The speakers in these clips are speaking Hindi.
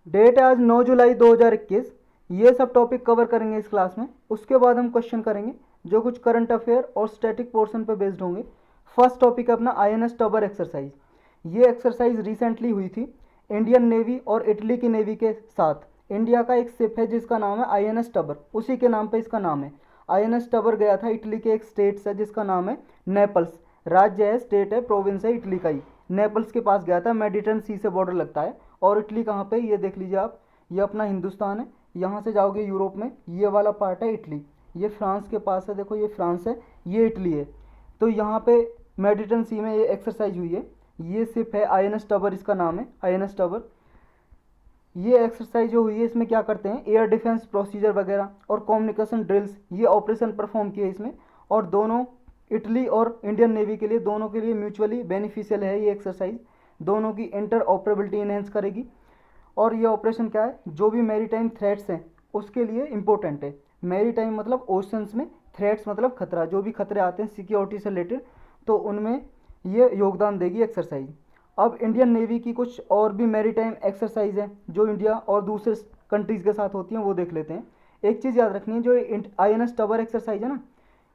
डेट है आज 9 जुलाई 2021। ये सब टॉपिक कवर करेंगे इस क्लास में। उसके बाद हम क्वेश्चन करेंगे जो कुछ करंट अफेयर और स्टैटिक पोर्शन पे बेस्ड होंगे। फर्स्ट टॉपिक है अपना INS टबर एक्सरसाइज। ये एक्सरसाइज रिसेंटली हुई थी इंडियन नेवी और इटली की नेवी के साथ। इंडिया का एक शिप है जिसका नाम है INS टबर, उसी के नाम पे इसका नाम है। INS टबर गया था इटली के एक स्टेट से जिसका नाम है नेपल्स। राज्य है, स्टेट है, प्रोविंस है इटली का ही। नेपल्स के पास गया था, मेडिटरन सी से बॉर्डर लगता है। और इटली कहाँ पे, ये देख लीजिए आप, ये अपना हिंदुस्तान है। यहाँ से जाओगे यूरोप में, ये वाला पार्ट है इटली। ये फ्रांस के पास है, देखो ये फ्रांस है, ये इटली है। तो यहाँ पे मेडिटरन सी में ये एक्सरसाइज हुई है। ये शिप है INS टबर, इसका नाम है INS टबर। ये एक्सरसाइज जो हुई है इसमें क्या करते हैं, एयर डिफेंस प्रोसीजर वगैरह और कम्युनिकेशन ड्रिल्स, ये ऑपरेशन परफॉर्म किए इसमें। और दोनों, इटली और इंडियन नेवी के लिए, दोनों के लिए म्यूचुअली बेनिफिशियल है ये एक्सरसाइज। दोनों की इंटर ऑपरेबिलिटी इनहेंस करेगी। और ये ऑपरेशन क्या है, जो भी मैरीटाइम थ्रेट्स हैं उसके लिए इम्पोर्टेंट है। मैरीटाइम मतलब ओशंस में, थ्रेट्स मतलब खतरा, जो भी खतरे आते हैं सिक्योरिटी से रिलेटेड, तो उनमें ये योगदान देगी एक्सरसाइज। अब इंडियन नेवी की कुछ और भी मैरीटाइम एक्सरसाइज हैं जो इंडिया और दूसरे कंट्रीज़ के साथ होती हैं, वो देख लेते हैं। एक चीज़ याद रखनी है, जो INS टबर एक्सरसाइज है ना,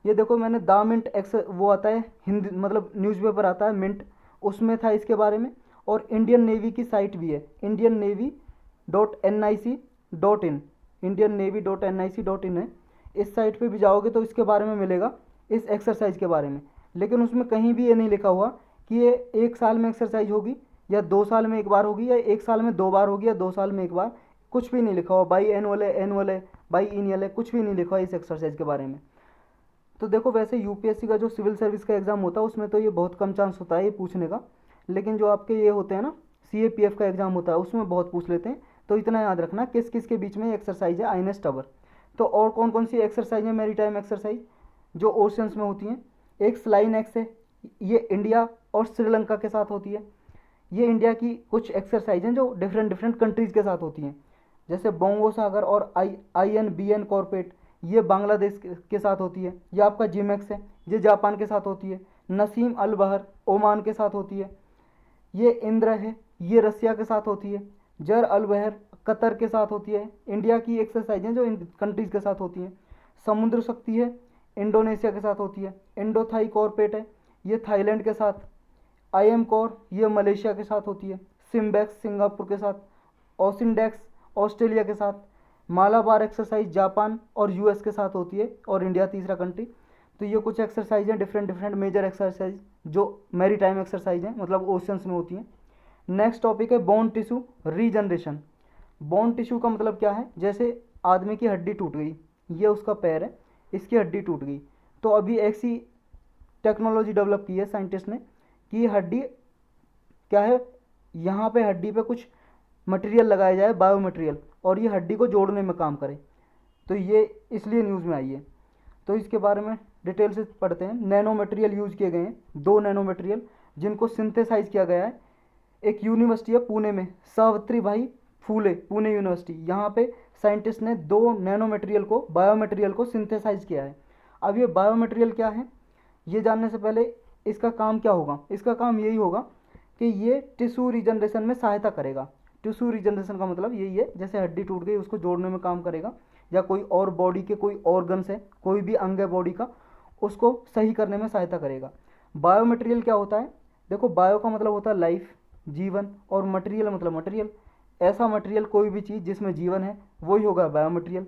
ये देखो मैंने द मिंट वो आता है हिंदी, मतलब न्यूज़पेपर आता है मिंट, उसमें था इसके बारे में। और इंडियन नेवी की साइट भी है, indiannavy.nic.in, indiannavy.nic.in है। इस साइट पे भी जाओगे तो इसके बारे में मिलेगा, इस एक्सरसाइज के बारे में। लेकिन उसमें कहीं भी ये नहीं लिखा हुआ कि ये 1 साल में एक्सरसाइज होगी, या 2 साल में एक बार होगी, या 1 साल में 2 बार होगी, या 2 साल में एक बार। कुछ भी नहीं लिखा हुआ, बाई एनुअल है, एनुअल है, बाई इनियल है, कुछ भी नहीं लिखा हुआ इस एक्सरसाइज के बारे में। तो देखो वैसे यूपीएससी का जो सिविल सर्विस का एग्ज़ाम होता है उसमें तो ये बहुत कम चांस होता है ये पूछने का। लेकिन जो आपके ये होते हैं ना, CAPF का एग्ज़ाम होता है उसमें बहुत पूछ लेते हैं। तो इतना याद रखना किस किस के बीच में एक्सरसाइज है INS टवर। तो और कौन कौन सी एक्सरसाइज है मेरी टाइम एक्सरसाइज जो ओशंस में होती हैं। एक स्लाइन एक्स है, ये इंडिया और श्रीलंका के साथ होती है। ये इंडिया की कुछ एक्सरसाइज हैं जो डिफरेंट डिफरेंट कंट्रीज़ के साथ होती हैं। जैसे बोंगो सागर और INBN कॉर्पोरेट, ये बांग्लादेश के साथ होती है। ये आपका जिमेक्स है, ये जापान के साथ होती है। नसीम अल बहर ओमान के साथ होती है। ये इंद्र है, ये रसिया के साथ होती है। जर अल बहर कतर के साथ होती है। इंडिया की एक्सरसाइज हैं जो इन कंट्रीज़ के साथ होती हैं। समुद्र शक्ति है, इंडोनेशिया के साथ होती है। इंडोथाई कॉर्पोरेट है, ये थाईलैंड के साथ। IM कोर, ये मलेशिया के साथ होती है। सिम्बेक्स सिंगापुर के साथ। ओसिनडेक्स ऑस्ट्रेलिया के साथ। मालाबार एक्सरसाइज जापान और US के साथ होती है, और इंडिया तीसरा कंट्री। तो ये कुछ एक्सरसाइज हैं, डिफरेंट डिफरेंट मेजर एक्सरसाइज जो मैरी टाइम एक्सरसाइज हैं, मतलब ओशंस में होती हैं। नेक्स्ट टॉपिक है bone tissue regeneration. Bone tissue का मतलब क्या है, जैसे आदमी की हड्डी टूट गई, ये उसका पैर है, इसकी हड्डी टूट गई, तो अभी ऐसी टेक्नोलॉजी डेवलप की है साइंटिस्ट ने कि हड्डी क्या है, यहाँ पे हड्डी पे कुछ मटेरियल लगाया जाए, बायो मटेरियल, और ये हड्डी को जोड़ने में काम करे। तो ये इसलिए न्यूज़ में आई है। तो इसके बारे में डिटेल से पढ़ते हैं। नैनो मटेरियल यूज़ किए गए हैं, 2 नैनो मटेरियल जिनको सिंथेसाइज किया गया है। एक यूनिवर्सिटी है पुणे में, सावित्री भाई फूले पुणे यूनिवर्सिटी, यहाँ पे साइंटिस्ट ने 2 नैनो मटेरियल को, बायो मटेरियल को सिंथेसाइज किया है। अब ये बायो मटेरियल क्या है, ये जानने से पहले इसका काम क्या होगा। इसका काम यही होगा कि ये टिश्यू रिजनरेशन में सहायता करेगा। टिश्यू रिजनरेशन का मतलब यही है, जैसे हड्डी टूट गई उसको जोड़ने में काम करेगा, या कोई और बॉडी के कोई ऑर्गन्स है, कोई भी अंग है बॉडी का, उसको सही करने में सहायता करेगा। बायो मटेरियल क्या होता है, देखो बायो का मतलब होता है लाइफ, जीवन, और मटेरियल मतलब मटेरियल। ऐसा मटेरियल कोई भी चीज़ जिसमें जीवन है वही होगा बायो मटेरियल।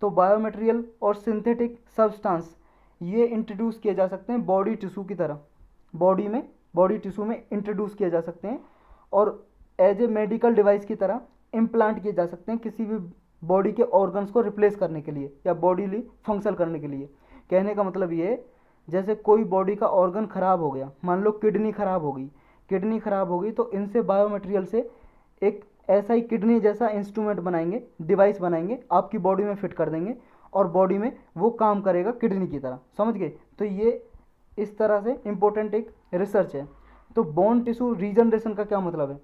तो बायो मटेरियल और सिंथेटिक सब्सटेंस ये इंट्रोड्यूस किए जा सकते हैं बॉडी टिश्यू की तरह, बॉडी टिश्यू में इंट्रोड्यूस किए जा सकते हैं, और एज ए मेडिकल डिवाइस की तरह इम्प्लांट किए जा सकते हैं किसी भी बॉडी के ऑर्गन्स को रिप्लेस करने के लिए या बॉडीली फंक्शन करने के लिए। कहने का मतलब ये है, जैसे कोई बॉडी का ऑर्गन ख़राब हो गया, मान लो किडनी ख़राब हो गई, तो इनसे बायो मटेरियल से एक ऐसा ही किडनी जैसा इंस्ट्रूमेंट बनाएंगे, डिवाइस बनाएंगे, आपकी बॉडी में फिट कर देंगे, और बॉडी में वो काम करेगा किडनी की तरह, समझ गए। तो ये इस तरह से इम्पोर्टेंट एक रिसर्च है। तो बोन टिश्यू रीजनरेशन का क्या मतलब है,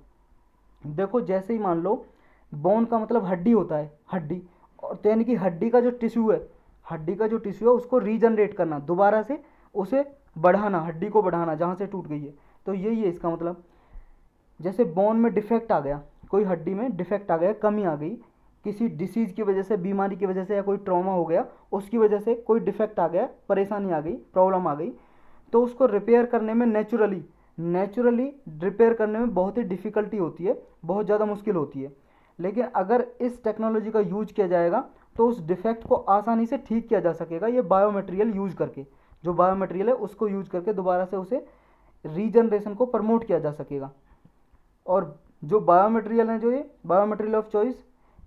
देखो जैसे ही मान लो, बोन का मतलब हड्डी होता है, हड्डी, और तो यानी कि हड्डी का जो टिश्यू है, उसको रीजनरेट करना, दोबारा से उसे बढ़ाना, हड्डी को बढ़ाना जहाँ से टूट गई है। तो यही है इसका मतलब। जैसे बोन में डिफेक्ट आ गया, कोई हड्डी में डिफेक्ट आ गया, कमी आ गई, किसी डिसीज़ की वजह से, बीमारी की वजह से, या कोई ट्रॉमा हो गया उसकी वजह से कोई डिफेक्ट आ गया, परेशानी आ गई, प्रॉब्लम आ गई, तो उसको रिपेयर करने में नेचुरली रिपेयर करने में बहुत ही डिफ़िकल्टी होती है, बहुत ज़्यादा मुश्किल होती है। लेकिन अगर इस टेक्नोलॉजी का यूज किया जाएगा तो उस डिफेक्ट को आसानी से ठीक किया जा सकेगा, ये बायोमटेरियल यूज करके, जो बायोमटेरियल है उसको यूज करके दोबारा से उसे रीजनरेशन को प्रमोट किया जा सकेगा। और जो बायोमटेरियल है, जो ये बायोमटेरियल ऑफ चॉइस,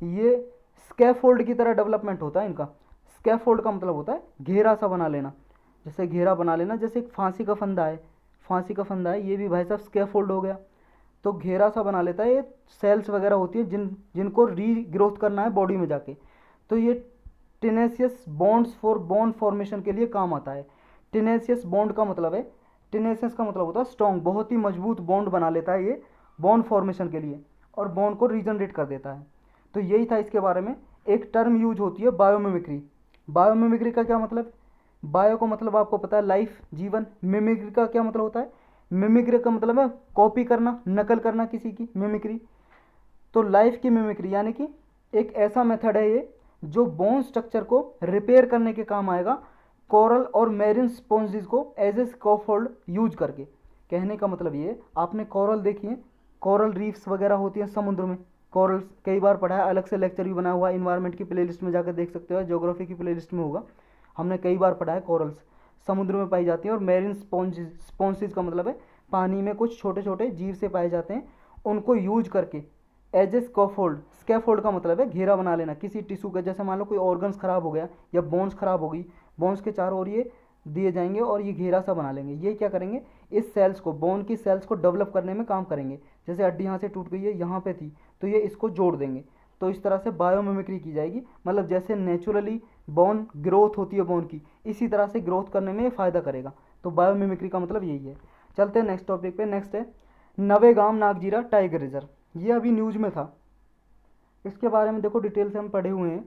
ये स्कैफोल्ड की तरह डेवलपमेंट होता है इनका। स्कैफोल्ड का मतलब होता है घेरा सा बना लेना, जैसे घेरा बना लेना, जैसे एक फांसी का फंदा है, ये भी भाई साहब स्कैफोल्ड हो गया। तो घेरा सा बना लेता है, ये सेल्स वगैरह होती है जिनको रीग्रोथ करना है बॉडी में जाके, तो ये टिनेसियस बॉन्ड्स फॉर बोन फॉर्मेशन के लिए काम आता है। टिनेसियस बॉन्ड का मतलब है, टिनेसियस का मतलब होता है स्ट्रॉन्ग, बहुत ही मजबूत बॉन्ड बना लेता है ये बोन फॉर्मेशन के लिए, और बॉन्ड को रीजनरेट कर देता है। तो यही था इसके बारे में। एक टर्म यूज होती है बायोमिमिक्री। बायोमिमिक्री का क्या मतलब? बायो का मतलब आपको पता है लाइफ, जीवन। मिमिक्री का क्या मतलब होता है? मिमिक्री का मतलब है कॉपी करना, नकल करना किसी की, मिमिक्री। तो लाइफ की मिमिक्री यानी कि एक ऐसा मेथड है ये जो बोन स्ट्रक्चर को रिपेयर करने के काम आएगा, कोरल और मेरिन स्पॉन्जेस को एज ए स्कैफोल्ड यूज करके। कहने का मतलब ये, आपने कोरल देखी है, कोरल रीफ्स वगैरह होती हैं समुद्र में, कोरल्स कई बार पढ़ा है, अलग से लेक्चर भी बना हुआ है, इन्वायरमेंट की प्लेलिस्ट में जाकर देख सकते हो, ज्योग्राफी की प्लेलिस्ट में होगा, हमने कई बार पढ़ा है। कोरल्स समुद्र में पाई जाती हैं, और मेरिन स्पॉन्जेस का मतलब है पानी में कुछ छोटे छोटे जीव से पाए जाते हैं, उनको यूज करके एज ए स्कैफोल्ड। स्कैफोल्ड का मतलब है घेरा बना लेना किसी टिश्यू का, जैसे मान लो कोई ऑर्गन्स खराब हो गया या बोन्स खराब हो गई, बोन्स के चारों ओर ये दिए जाएंगे और ये घेरा सा बना लेंगे। ये क्या करेंगे, इस सेल्स को, बोन की सेल्स को डेवलप करने में काम करेंगे। जैसे हड्डी यहाँ से टूट गई है, यहाँ पे थी, तो ये इसको जोड़ देंगे। तो इस तरह से बायोमिमिक्री की जाएगी, मतलब जैसे नेचुरली बोन ग्रोथ होती है बोन की, इसी तरह से ग्रोथ करने में फ़ायदा करेगा। तो बायोमिमिक्री का मतलब यही है। चलते हैं नेक्स्ट टॉपिक पे। नेक्स्ट है नवेगाम नागजीरा टाइगर रिजर्व। ये अभी न्यूज़ में था, इसके बारे में देखो डिटेल से हम पढ़े हुए हैं।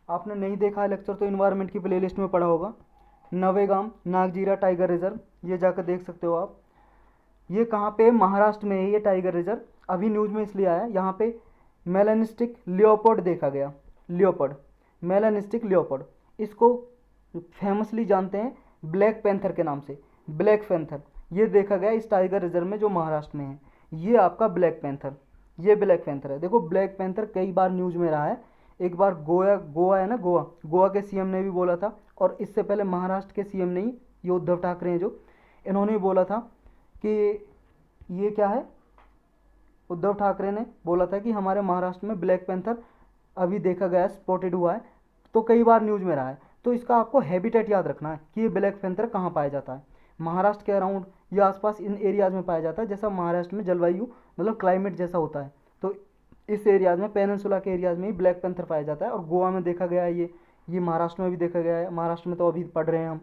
आपने नहीं देखा है लेक्चर तो इन्वायरमेंट की प्लेलिस्ट में पढ़ा होगा। नवेगाम नागजीरा टाइगर रिजर्व, ये जाकर देख सकते हो आप। ये कहाँ पे? महाराष्ट्र में है ये टाइगर रिजर्व। अभी न्यूज़ में इसलिए आया, यहाँ पे मेलानिस्टिक लियोपर्ड देखा गया। लियोपर्ड, मेलानिस्टिक लियोपर्ड, इसको फेमसली जानते हैं ब्लैक पैंथर के नाम से। ब्लैक पैंथर ये देखा गया इस टाइगर रिजर्व में जो महाराष्ट्र में है। ये आपका ब्लैक पैंथर, ये ब्लैक पैंथर है। देखो ब्लैक पैंथर कई बार न्यूज़ में रहा है। एक बार गोवा है ना, गोवा के सीएम ने भी बोला था, और इससे पहले महाराष्ट्र के सीएम ने ही, ये उद्धव ठाकरे हैं जो, इन्होंने भी बोला था कि ये क्या है, उद्धव ठाकरे ने बोला था कि हमारे महाराष्ट्र में ब्लैक पैंथर अभी देखा गया है, स्पॉटेड हुआ है। तो कई बार न्यूज़ में रहा है। तो इसका आपको हैबिटेट याद रखना है कि ये ब्लैक पैंथर कहाँ पाया जाता है। महाराष्ट्र के अराउंड या आसपास इन एरियाज़ में पाया जाता है, जैसा महाराष्ट्र में जलवायु मतलब क्लाइमेट जैसा होता है। तो इस एरियाज़ में, पेनिनसुला के एरियाज़ में ही ब्लैक पैंथर पाया जाता है। और गोवा में देखा गया है ये महाराष्ट्र में भी देखा गया है। महाराष्ट्र में तो अभी पढ़ रहे हैं हम,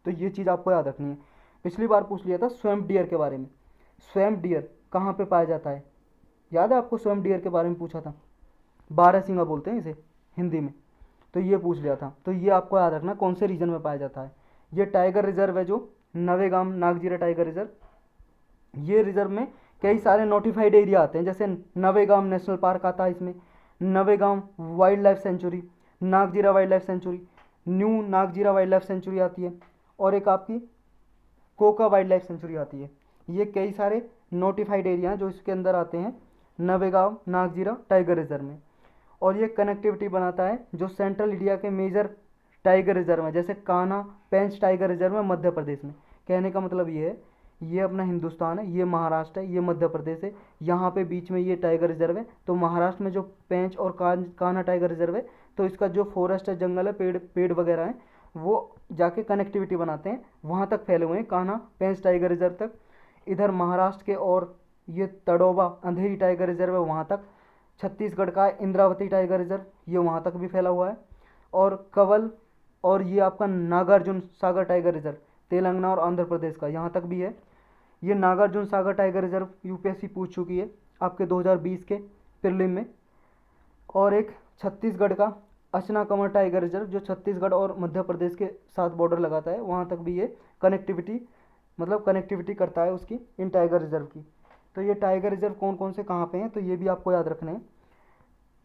तो ये चीज़ आपको याद रखनी है। पिछली बार पूछ लिया था स्वैम्प डियर के बारे में। स्वैम्प डियर कहाँ पे पाया जाता है, याद है आपको? स्वैम्प डियर के बारे में पूछा था, बारहसिंगा बोलते हैं इसे हिंदी में। तो ये पूछ लिया था, तो ये आपको याद रखना कौन से रीजन में पाया जाता है। ये टाइगर रिजर्व है जो नवेगाम नागजीरा टाइगर रिजर्व। ये रिजर्व में कई सारे नोटिफाइड एरिया आते हैं, जैसे नवेगाम नेशनल पार्क आता है इसमें, Navegaon wild life sanctuary, Nagzira wild life sanctuary, new Nagzira wild life sanctuary आती है, और एक आपकी कोका वाइल्ड लाइफ सेंचुरी आती है। ये कई सारे नोटिफाइड एरिया हैं जो इसके अंदर आते हैं नवेगांव नागजीरा टाइगर रिजर्व में। और ये कनेक्टिविटी बनाता है जो सेंट्रल इंडिया के मेजर टाइगर रिजर्व है, जैसे कान्हा पेंच टाइगर रिजर्व है मध्य प्रदेश में। कहने का मतलब ये है, ये अपना हिंदुस्तान है, ये महाराष्ट्र है, ये मध्य प्रदेश है, यहाँ पे बीच में ये टाइगर रिजर्व है। तो महाराष्ट्र में जो पेंच और कान्हा टाइगर रिजर्व है, तो इसका जो फॉरेस्ट है, जंगल है, पेड़ वगैरह हैं, वो जाके कनेक्टिविटी बनाते हैं, वहाँ तक फैले हुए हैं कान्हा पेंच टाइगर रिजर्व तक। इधर महाराष्ट्र के और ये तड़ोबा अंधेरी टाइगर रिजर्व है वहाँ तक। छत्तीसगढ़ का इंद्रावती टाइगर रिजर्व, ये वहाँ तक भी फैला हुआ है। और कवल, और ये आपका नागार्जुन सागर टाइगर रिजर्व तेलंगाना और आंध्र प्रदेश का, यहाँ तक भी है। ये Nagarjuna Sagar tiger reserve UPSC पूछ चुकी है आपके 2020 के प्रीलिम में। और एक छत्तीसगढ़ का अचना कमर टाइगर रिजर्व जो छत्तीसगढ़ और मध्य प्रदेश के साथ बॉर्डर लगाता है, वहाँ तक भी ये कनेक्टिविटी मतलब कनेक्टिविटी करता है उसकी, इन टाइगर रिजर्व की। तो ये टाइगर रिजर्व कौन कौन से कहाँ पे हैं, तो ये भी आपको याद रखने हैं।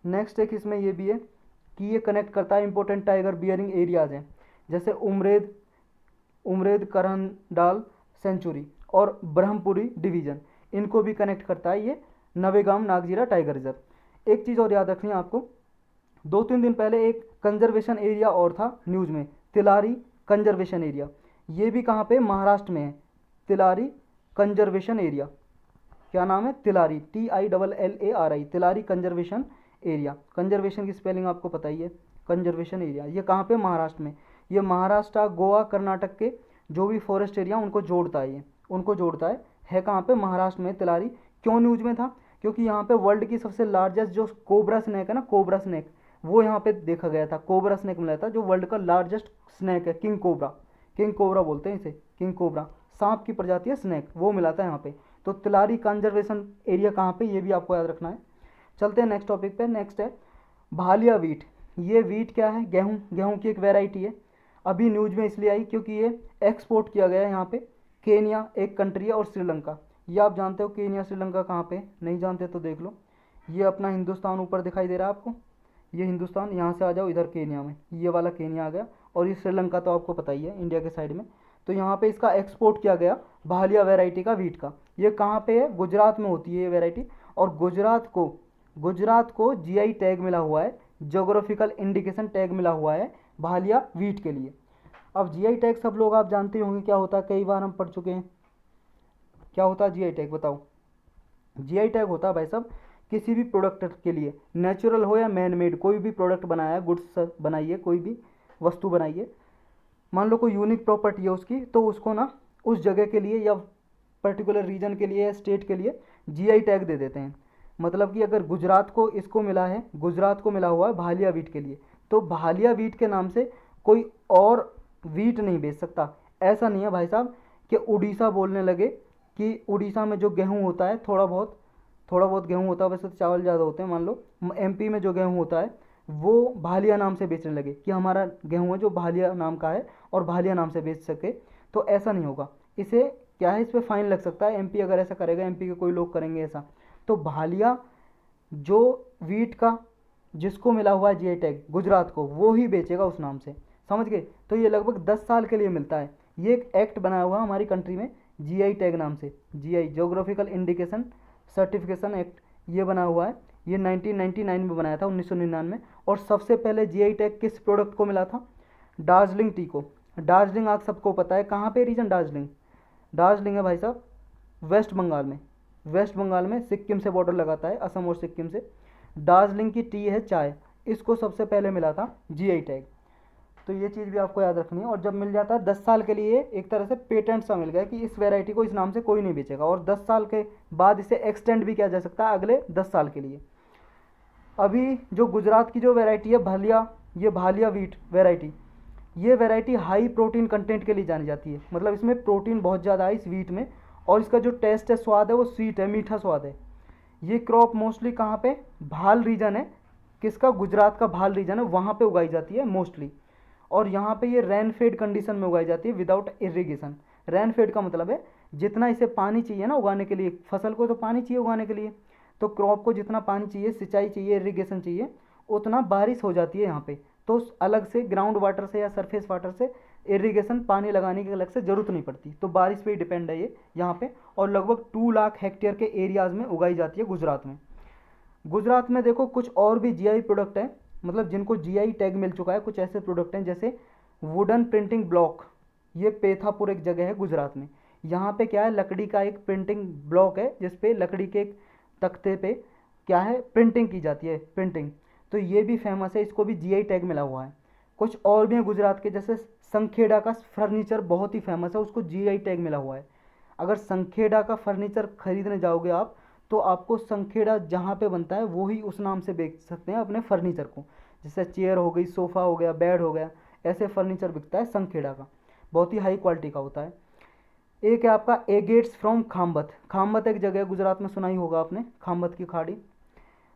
नेक्स्ट एक इसमें ये भी है कि ये कनेक्ट करता है इंपॉर्टेंट टाइगर बियरिंग एरियाज हैं, जैसे उमरेद उमरेद करहनडाल सेंचुरी और ब्रह्मपुरी डिवीजन, इनको भी कनेक्ट करता है ये नवेगाम नागजीरा टाइगर रिजर्व। एक चीज़ और याद रखनी है आपको, 2-3 दिन पहले एक कंजर्वेशन एरिया और था न्यूज़ में, तिलारी कंजर्वेशन एरिया। ये भी कहाँ पे, महाराष्ट्र में है। तिलारी कंजर्वेशन एरिया, क्या नाम है, Tillari, TILLARI, Tillari conservation area. Conservation की स्पेलिंग आपको पता ही है, कंजर्वेशन एरिया। ये कहाँ पे, महाराष्ट्र में। ये महाराष्ट्र, गोवा, कर्नाटक के जो भी फॉरेस्ट एरिया उनको जोड़ता है, ये उनको जोड़ता है कहाँ पे, महाराष्ट्र में तिलारी। क्यों न्यूज में था, क्योंकि यहाँ पे वर्ल्ड की सबसे लार्जेस्ट जो कोबरा स्नैक है ना, कोबरा स्नैक, वो यहाँ पे देखा गया था। कोबरा स्नैक मिला था, जो वर्ल्ड का लार्जेस्ट स्नैक है, किंग कोबरा, किंग कोबरा बोलते हैं इसे, किंग कोबरा, सांप की प्रजाति है स्नैक, वो मिला था यहाँ पे। तो तिलारी कंजर्वेशन एरिया कहाँ पे, ये भी आपको याद रखना है। चलते हैं नेक्स्ट टॉपिक पे। नेक्स्ट है भालिया वीट। ये वीट क्या है, गेहूँ, गेहूँ की एक वेराइटी है। अभी न्यूज में इसलिए आई क्योंकि ये एक्सपोर्ट किया गया है यहाँ पे, केनिया एक कंट्री है, और श्रीलंका। ये आप जानते हो केनिया श्रीलंका कहाँ पे, नहीं जानते तो देख लो। ये अपना हिंदुस्तान ऊपर दिखाई दे रहा है आपको, ये हिंदुस्तान, यहाँ से आ जाओ इधर केनिया में, ये वाला केनिया आ गया, और ये श्रीलंका तो आपको पता ही है इंडिया के साइड में। तो यहाँ पे इसका एक्सपोर्ट किया गया भालिया वैरायटी का वीट का। ये कहाँ पे है, गुजरात में होती है ये वैरायटी, और गुजरात को GI टैग मिला हुआ है, जोग्राफिकल इंडिकेशन टैग मिला हुआ है भालिया वीट के लिए। अब GI टैग सब लोग आप जानते होंगे क्या होता है, कई बार हम पढ़ चुके हैं। क्या होता है GI टैग, बताओ। GI टैग होता है भाई साहब किसी भी प्रोडक्ट के लिए, नेचुरल हो या मैन मेड, कोई भी प्रोडक्ट बनाया है, गुड्स बनाइए, कोई भी वस्तु बनाइए, मान लो कोई यूनिक प्रॉपर्टी है उसकी, तो उसको ना उस जगह के लिए या पर्टिकुलर रीजन के लिए या स्टेट के लिए GI टैग दे देते हैं। मतलब कि अगर गुजरात को इसको मिला है, गुजरात को मिला हुआ है भालिया वीट के लिए, तो भालिया वीट के नाम से कोई और वीट नहीं बेच सकता। ऐसा नहीं है भाई साहब कि उड़ीसा बोलने लगे कि उड़ीसा में जो गेहूँ होता है, थोड़ा बहुत गेहूँ होता है, वैसे तो चावल ज़्यादा होते हैं, मान लो MP में जो गेहूँ होता है वो भालिया नाम से बेचने लगे कि हमारा गेहूँ है जो भालिया नाम का है, और भालिया नाम से बेच सके, तो ऐसा नहीं होगा। इसे क्या है, इस पर फाइन लग सकता है, MP अगर ऐसा करेगा, MP के कोई लोग करेंगे ऐसा, तो भालिया जो वीट का जिसको मिला हुआ है GI टैग गुजरात को, वो ही बेचेगा उस नाम से, समझ गए। तो ये लगभग 10 साल के लिए मिलता है। ये एक एक्ट बनाया हुआ है हमारी कंट्री में GI टैग नाम से, GI geographical indication certification act, ये बना हुआ है। ये 1999 में बनाया था, 1999 में। और सबसे पहले GI टैग किस प्रोडक्ट को मिला था, दार्जिलिंग टी को। दार्जिलिंग आप सबको पता है कहाँ पे रीजन, दार्जिलिंग है भाई साहब वेस्ट बंगाल में, वेस्ट बंगाल में सिक्किम से बॉर्डर लगाता है, असम और सिक्किम से। दार्जिलिंग की टी है चाय, इसको सबसे पहले मिला था GI टैग। तो ये चीज़ भी आपको याद रखनी है। और जब मिल जाता है 10 साल के लिए, एक तरह से पेटेंट सा मिल गया कि इस वैरायटी को इस नाम से कोई नहीं बेचेगा, और 10 साल के बाद इसे एक्सटेंड भी किया जा सकता है अगले 10 साल के लिए। अभी जो गुजरात की जो वैरायटी है भालिया, ये भालिया वीट वैरायटी, ये वैरायटी हाई प्रोटीन कंटेंट के लिए जानी जाती है। मतलब इसमें प्रोटीन बहुत ज़्यादा है इस वीट में, और इसका जो टेस्ट है, स्वाद है, वो स्वीट है, मीठा स्वाद है। ये क्रॉप मोस्टली कहाँ पे, भाल रीजन है, किसका, गुजरात का भाल रीजन है, वहाँ पे उगाई जाती है मोस्टली। और यहाँ पे ये रेन फेड कंडीशन में उगाई जाती है विदाउट इरिगेशन। रेन फेड का मतलब है जितना इसे पानी चाहिए ना उगाने के लिए, फसल को तो पानी चाहिए उगाने के लिए, तो क्रॉप को जितना पानी चाहिए, सिंचाई चाहिए, इरिगेशन चाहिए, उतना बारिश हो जाती है यहाँ पे। तो अलग से ग्राउंड वाटर से या सरफेस वाटर से इरिगेशन पानी लगाने की अलग से ज़रूरत नहीं पड़ती, तो बारिश पे ही डिपेंड है ये यहाँ पे। और लगभग 2 लाख हेक्टेयर के एरियाज़ में उगाई जाती है गुजरात में। गुजरात में देखो कुछ और भी GI प्रोडक्ट हैं, मतलब जिनको GI टैग मिल चुका है। कुछ ऐसे प्रोडक्ट हैं जैसे वुडन प्रिंटिंग ब्लॉक, ये पेथापुर एक जगह है गुजरात में। यहाँ पे क्या है, लकड़ी का एक प्रिंटिंग ब्लॉक है जिसपे लकड़ी के एक तख्ते पे क्या है, प्रिंटिंग की जाती है, प्रिंटिंग। तो ये भी फेमस है, इसको भी GI टैग मिला हुआ है। कुछ और भी हैं गुजरात के, जैसे संखेड़ा का फर्नीचर बहुत ही फेमस है, उसको GI टैग मिला हुआ है। अगर संखेड़ा का फर्नीचर खरीदने जाओगे आप, तो आपको संखेड़ा जहाँ पे बनता है वो ही उस नाम से बेच सकते हैं अपने फर्नीचर को। जैसे चेयर हो गई, सोफ़ा हो गया, बेड हो गया, ऐसे फर्नीचर बिकता है संखेड़ा का, बहुत ही हाई क्वालिटी का होता है। एक है आपका एगेट्स फ्रॉम खाम्बत। खाम्बत एक जगह गुजरात में, सुना ही होगा आपने, खाम्बत की खाड़ी।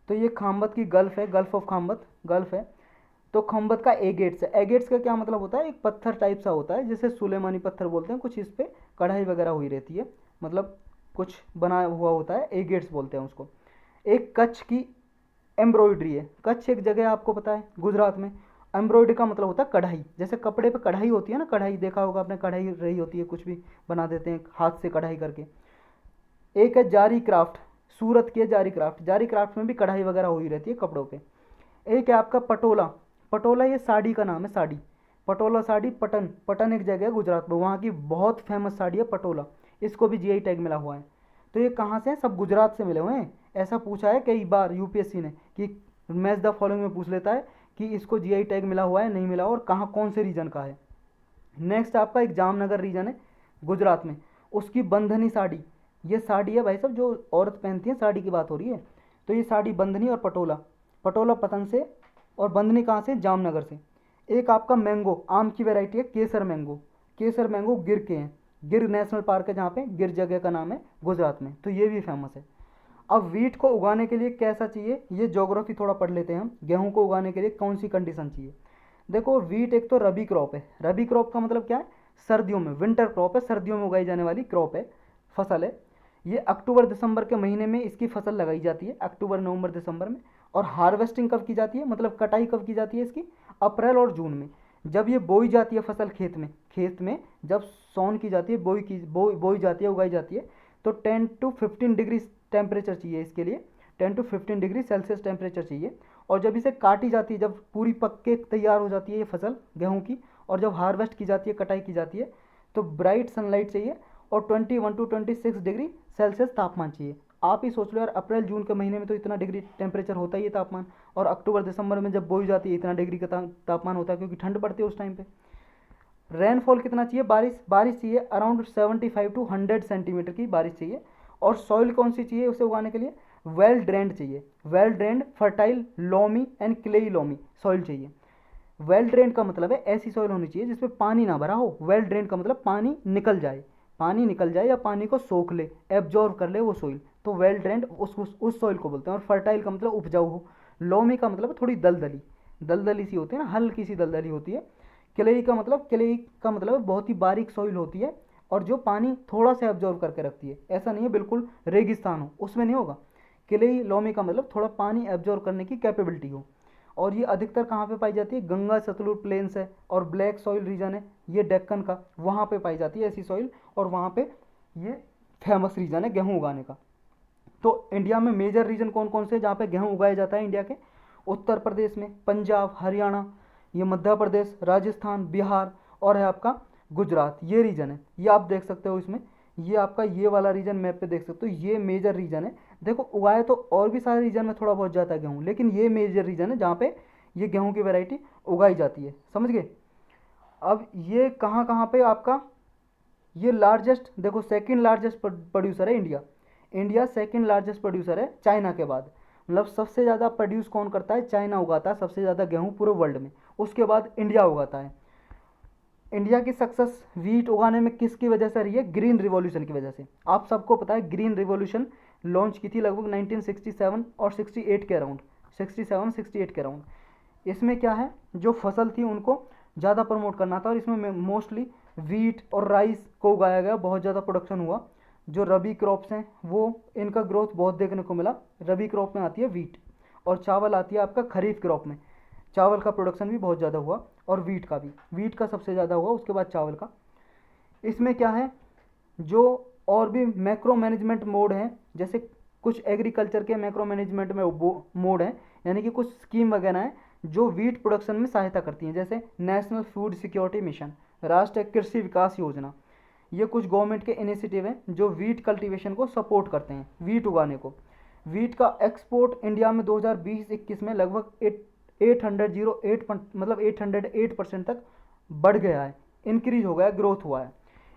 तो ये खाम्बत की गल्फ़ है, गल्फ़ ऑफ खाम्बत गल्फ़ है। तो खम्बत का एगेट्स है। एगेट्स का क्या मतलब होता है, एक पत्थर टाइप सा होता है जिसे सुलेमानी पत्थर बोलते हैं, कुछ इस पर कढ़ाई वगैरह हुई रहती है, मतलब कुछ बना हुआ होता है, एगेट्स बोलते हैं उसको। एक कच्छ की एम्ब्रॉयडरी है। कच्छ एक जगह आपको पता है गुजरात में। एम्ब्रॉयडरी का मतलब होता है कढ़ाई, जैसे कपड़े पे कढ़ाई होती है ना, कढ़ाई देखा होगा आपने, कढ़ाई रही होती है, कुछ भी बना देते हैं हाथ से कढ़ाई करके। एक है जारी क्राफ्ट, सूरत की है जारी क्राफ्ट। जारी क्राफ्ट में भी कढ़ाई वगैरह हुई रहती है कपड़ों पे। एक है आपका पटोला। पटोला ये साड़ी का नाम है, साड़ी। पटोला साड़ी, पटन, पटन एक जगह है गुजरात में, वहाँ की बहुत फेमस साड़ी है पटोला। इसको भी जीआई टैग मिला हुआ है। तो ये कहाँ से है? सब गुजरात से मिले हुए हैं। ऐसा पूछा है कई बार यूपीएससी ने कि मैच द फॉलोइंग में पूछ लेता है कि इसको जीआई टैग मिला हुआ है, नहीं मिला, और कहाँ कौन से रीजन का है। नेक्स्ट आपका एक जामनगर रीजन है गुजरात में, उसकी बंधनी साड़ी। ये साड़ी है भाई साहब जो औरत पहनती है, साड़ी की बात हो रही है। तो ये साड़ी बंधनी और पटोला, पटोला पतन से, और बंधनी कहाँ से? जामनगर से। एक आपका मैंगो, आम की वैरायटी है केसर मैंगो। केसर मैंगो गिर के हैं, गिर नेशनल पार्क है जहाँ पे, गिर जगह का नाम है गुजरात में, तो ये भी फेमस है। अब वीट को उगाने के लिए कैसा चाहिए, ये ज्योग्राफी थोड़ा पढ़ लेते हैं हम। गेहूं को उगाने के लिए कौन सी कंडीशन चाहिए? देखो वीट एक तो रबी क्रॉप है। रबी क्रॉप का मतलब क्या है? सर्दियों में, विंटर क्रॉप है, सर्दियों में उगाई जाने वाली क्रॉप है, फसल है। ये अक्टूबर दिसंबर के महीने में इसकी फसल लगाई जाती है, अक्टूबर नवंबर दिसंबर में। और हार्वेस्टिंग कब की जाती है, मतलब कटाई कब की जाती है इसकी? अप्रैल और जून में। जब ये बोई जाती है फसल खेत में जब सौन की जाती है, बोई जाती है, उगाई जाती है, तो 10 to 15 डिग्री टेम्परेचर चाहिए इसके लिए, 10 to 15 डिग्री सेल्सियस टेम्परेचर चाहिए। और जब इसे काटी जाती है, जब पूरी पक के तैयार हो जाती है ये फसल गेहूं की, और जब हार्वेस्ट की जाती है, कटाई की जाती है, तो ब्राइट सनलाइट चाहिए और 21 to 26 डिग्री सेल्सियस तापमान चाहिए। आप ही सोच लो यार, अप्रैल जून के महीने में तो इतना डिग्री टेम्परेचर होता ही है तापमान, और अक्टूबर दिसंबर में जब बोई जाती है इतना डिग्री का तापमान होता है, क्योंकि ठंड पड़ती है उस टाइम पे। रेनफॉल कितना चाहिए? बारिश चाहिए अराउंड 75 to 100 सेंटीमीटर की बारिश चाहिए। और सॉइल कौन सी चाहिए उसे उगाने के लिए? वेल ड्रेंड चाहिए, well drained, fertile, loamy and clayey loamy soil चाहिए। वेल ड्रेन का मतलब है ऐसी सॉइल होनी चाहिए जिसमें पानी ना भरा हो। वेल ड्रेन का मतलब पानी निकल जाए, पानी निकल जाए या पानी को सोख ले, एब्जॉर्व कर ले वो सॉइल, तो वेल ड्रेन्ड उस सॉइल को बोलते हैं। और फर्टाइल का मतलब उपजाऊ हो। लोमी का मतलब थोड़ी दलदली, दलदली सी होती है ना, हल्की सी दलदली होती है। क्लेई का मतलब बहुत ही बारीक सॉइल होती है, और जो पानी थोड़ा सा एब्जॉर्व करके रखती है। ऐसा नहीं है बिल्कुल रेगिस्तान हो, उसमें नहीं होगा। क्लेई लोमी का मतलब थोड़ा पानी एब्जॉर्व करने की कैपेबिलिटी हो। और ये अधिकतर कहाँ पे पाई जाती है? गंगा सतलुज प्लेन्स है, और ब्लैक सॉइल रीजन है ये डेक्कन का, वहाँ पे पाई जाती है ऐसी सॉइल, और वहाँ पे ये फेमस रीजन है गेहूँ उगाने का। तो इंडिया में मेजर रीजन कौन कौन से जहाँ पे गेहूँ उगाया जाता है इंडिया के? उत्तर प्रदेश में, पंजाब, हरियाणा, ये मध्य प्रदेश, राजस्थान, बिहार, और है आपका गुजरात, ये रीजन है। ये आप देख सकते हो इसमें, ये आपका ये वाला रीजन मैप पे देख सकते हो, ये मेजर रीजन है। देखो उगाए तो और भी सारे रीजन में थोड़ा बहुत जाता है गेहूँ, लेकिन ये मेजर रीजन है जहाँ पे ये गेहूँ की वैरायटी उगाई जाती है, समझ गए। अब ये कहाँ कहाँ पे आपका, ये लार्जेस्ट, देखो सेकंड लार्जेस्ट प्रोड्यूसर है India. India second largest producer है चाइना के बाद। मतलब सबसे ज़्यादा प्रोड्यूस कौन करता है? चाइना उगाता है सबसे ज़्यादा गेहूँ पूरे वर्ल्ड में, उसके बाद इंडिया उगाता है। इंडिया की सक्सेस वीट उगाने में किसकी वजह से रही है? ग्रीन रिवॉल्यूशन की वजह से। आप सबको पता है ग्रीन रिवॉल्यूशन लॉन्च की थी लगभग 1967 और 68 के अराउंड, 67-68 के अराउंड। इसमें क्या है, जो फसल थी उनको ज़्यादा प्रमोट करना था, और इसमें मोस्टली वीट और राइस को उगाया गया, बहुत ज़्यादा प्रोडक्शन हुआ। जो रबी क्रॉप्स हैं वो इनका ग्रोथ बहुत देखने को मिला। रबी क्रॉप में आती है वीट, और चावल आती है आपका खरीफ क्रॉप में। चावल का प्रोडक्शन भी बहुत ज़्यादा हुआ, और वीट का भी, वीट का सबसे ज़्यादा हुआ, उसके बाद चावल का। इसमें क्या है, जो और भी मैक्रो मैनेजमेंट मोड हैं, जैसे कुछ एग्रीकल्चर के मैक्रो मैनेजमेंट में मोड हैं, यानी कि कुछ स्कीम वगैरह हैं जो वीट प्रोडक्शन में सहायता करती हैं, जैसे नेशनल फूड सिक्योरिटी मिशन, राष्ट्रीय कृषि विकास योजना। ये कुछ गवर्नमेंट के इनिशिएटिव हैं जो वीट कल्टीवेशन को सपोर्ट करते हैं, वीट उगाने को। वीट का एक्सपोर्ट इंडिया में 2020-21 में लगभग 808% तक बढ़ गया है, इंक्रीज हो गया, ग्रोथ हुआ है।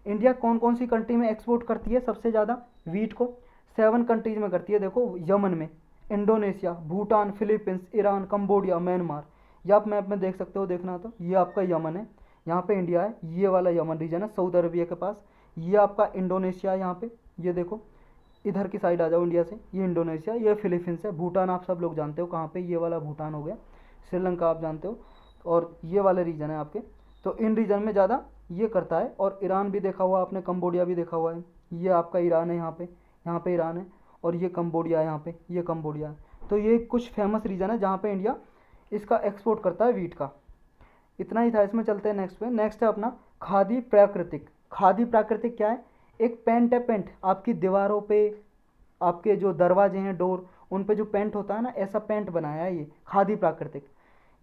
इंडिया कौन कौन सी कंट्री में एक्सपोर्ट करती है सबसे ज़्यादा वीट को? 7 कंट्रीज में करती है। देखो यमन में, Indonesia, Bhutan, Philippines, Iran, Cambodia, Myanmar. ये आप मैप में देख सकते हो, देखना तो ये आपका यमन है, यहाँ पे इंडिया है, ये वाला यमन रीजन है सऊदी अरबिया के पास। ये आपका इंडोनेशिया है यहाँ पे, ये देखो इधर की साइड आ जाओ इंडिया से, ये इंडोनेशिया, ये फिलीपींस है। भूटान आप सब लोग जानते हो कहाँ पे, ये वाला भूटान हो गया। श्रीलंका आप जानते हो, और ये वाले रीजन है आपके। तो इन रीजन में ज़्यादा ये करता है। और ईरान भी देखा हुआ आपने, कंबोडिया भी देखा हुआ है, ये आपका ईरान है यहाँ पे, यहाँ पे ईरान है, और ये कंबोडिया है, यहाँ पे ये कंबोडिया है। तो ये कुछ फेमस रीजन है जहाँ पे इंडिया इसका एक्सपोर्ट करता है वीट का। इतना ही था इसमें। चलते हैं नेक्स्ट पे। नेक्स्ट है अपना खादी प्राकृतिक। खादी प्राकृतिक क्या है? एक पेंट है, पेंट आपकी दीवारों पे, आपके जो दरवाजे हैं, डोर, उन पे जो पेंट होता है ना, ऐसा पेंट बनाया है ये खादी प्राकृतिक।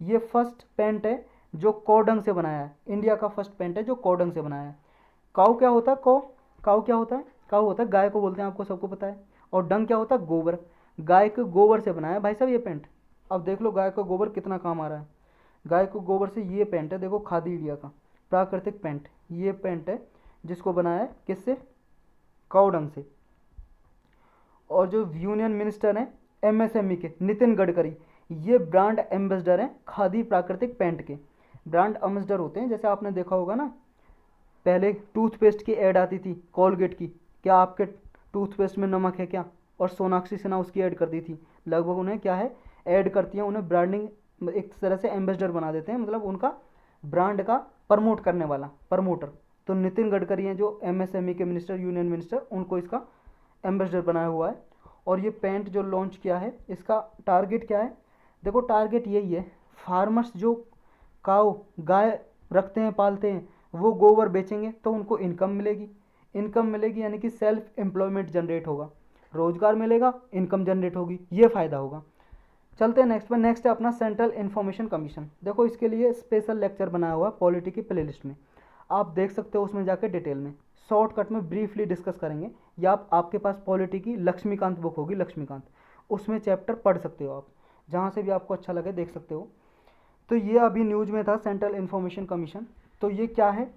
ये फर्स्ट पेंट है जो कोडंग से बनाया है, इंडिया का फर्स्ट पेंट है जो कोडंग से बनाया है। काऊ क्या होता है? काऊ क्या होता है? काऊ होता है गाय को बोलते हैं, आपको सबको पता है। और डंग क्या होता है? गोबर। गाय के गोबर से बनाया है भाई साहब ये पेंट। अब देख लो गाय का गोबर कितना काम आ रहा है। गाय को गोबर से ये पेंट है, देखो खादी इंडिया का प्राकृतिक पेंट, ये पेंट है जिसको बनाया है किससे? काउडंग से। और जो यूनियन मिनिस्टर हैं एमएसएमई के, नितिन गडकरी, ये ब्रांड एम्बेसडर हैं खादी प्राकृतिक पेंट के। ब्रांड एम्बेसडर होते हैं, जैसे आपने देखा होगा ना, पहले टूथपेस्ट की ऐड आती थी कोलगेट की, क्या आपके टूथपेस्ट में नमक है क्या, और सोनाक्षी सिन्हा उसकी ऐड कर दी थी। लगभग उन्हें क्या है, ऐड करती हैं, उन्हें ब्रांडिंग एक तरह से एम्बेसडर बना देते हैं, मतलब उनका ब्रांड का प्रमोट करने वाला प्रमोटर। तो नितिन गडकरी हैं जो एमएसएमई के मिनिस्टर, यूनियन मिनिस्टर, उनको इसका एम्बेसडर बनाया हुआ है। और ये पेंट जो लॉन्च किया है, इसका टारगेट क्या है? देखो टारगेट यही है, फार्मर्स जो काऊ गाय रखते हैं, पालते हैं, वो गोबर बेचेंगे तो उनको इनकम मिलेगी। इनकम मिलेगी यानी कि सेल्फ एम्प्लॉयमेंट जनरेट होगा, रोजगार मिलेगा, इनकम जनरेट होगी, ये फ़ायदा होगा। चलते हैं नेक्स्ट पर। नेक्स्ट है अपना सेंट्रल इन्फॉर्मेशन कमीशन। देखो इसके लिए स्पेशल लेक्चर बनाया हुआ पॉलिटी की प्लेलिस्ट में, आप देख सकते हो उसमें जाकर डिटेल में। शॉर्टकट में ब्रीफली डिस्कस करेंगे, या आपके पास पॉलिटी की लक्ष्मीकांत बुक होगी, लक्ष्मीकांत, उसमें चैप्टर पढ़ सकते हो आप, जहाँ से भी आपको अच्छा लगे देख सकते हो। तो ये अभी न्यूज़ में था सेंट्रल इन्फॉर्मेशन कमीशन। तो ये क्या है,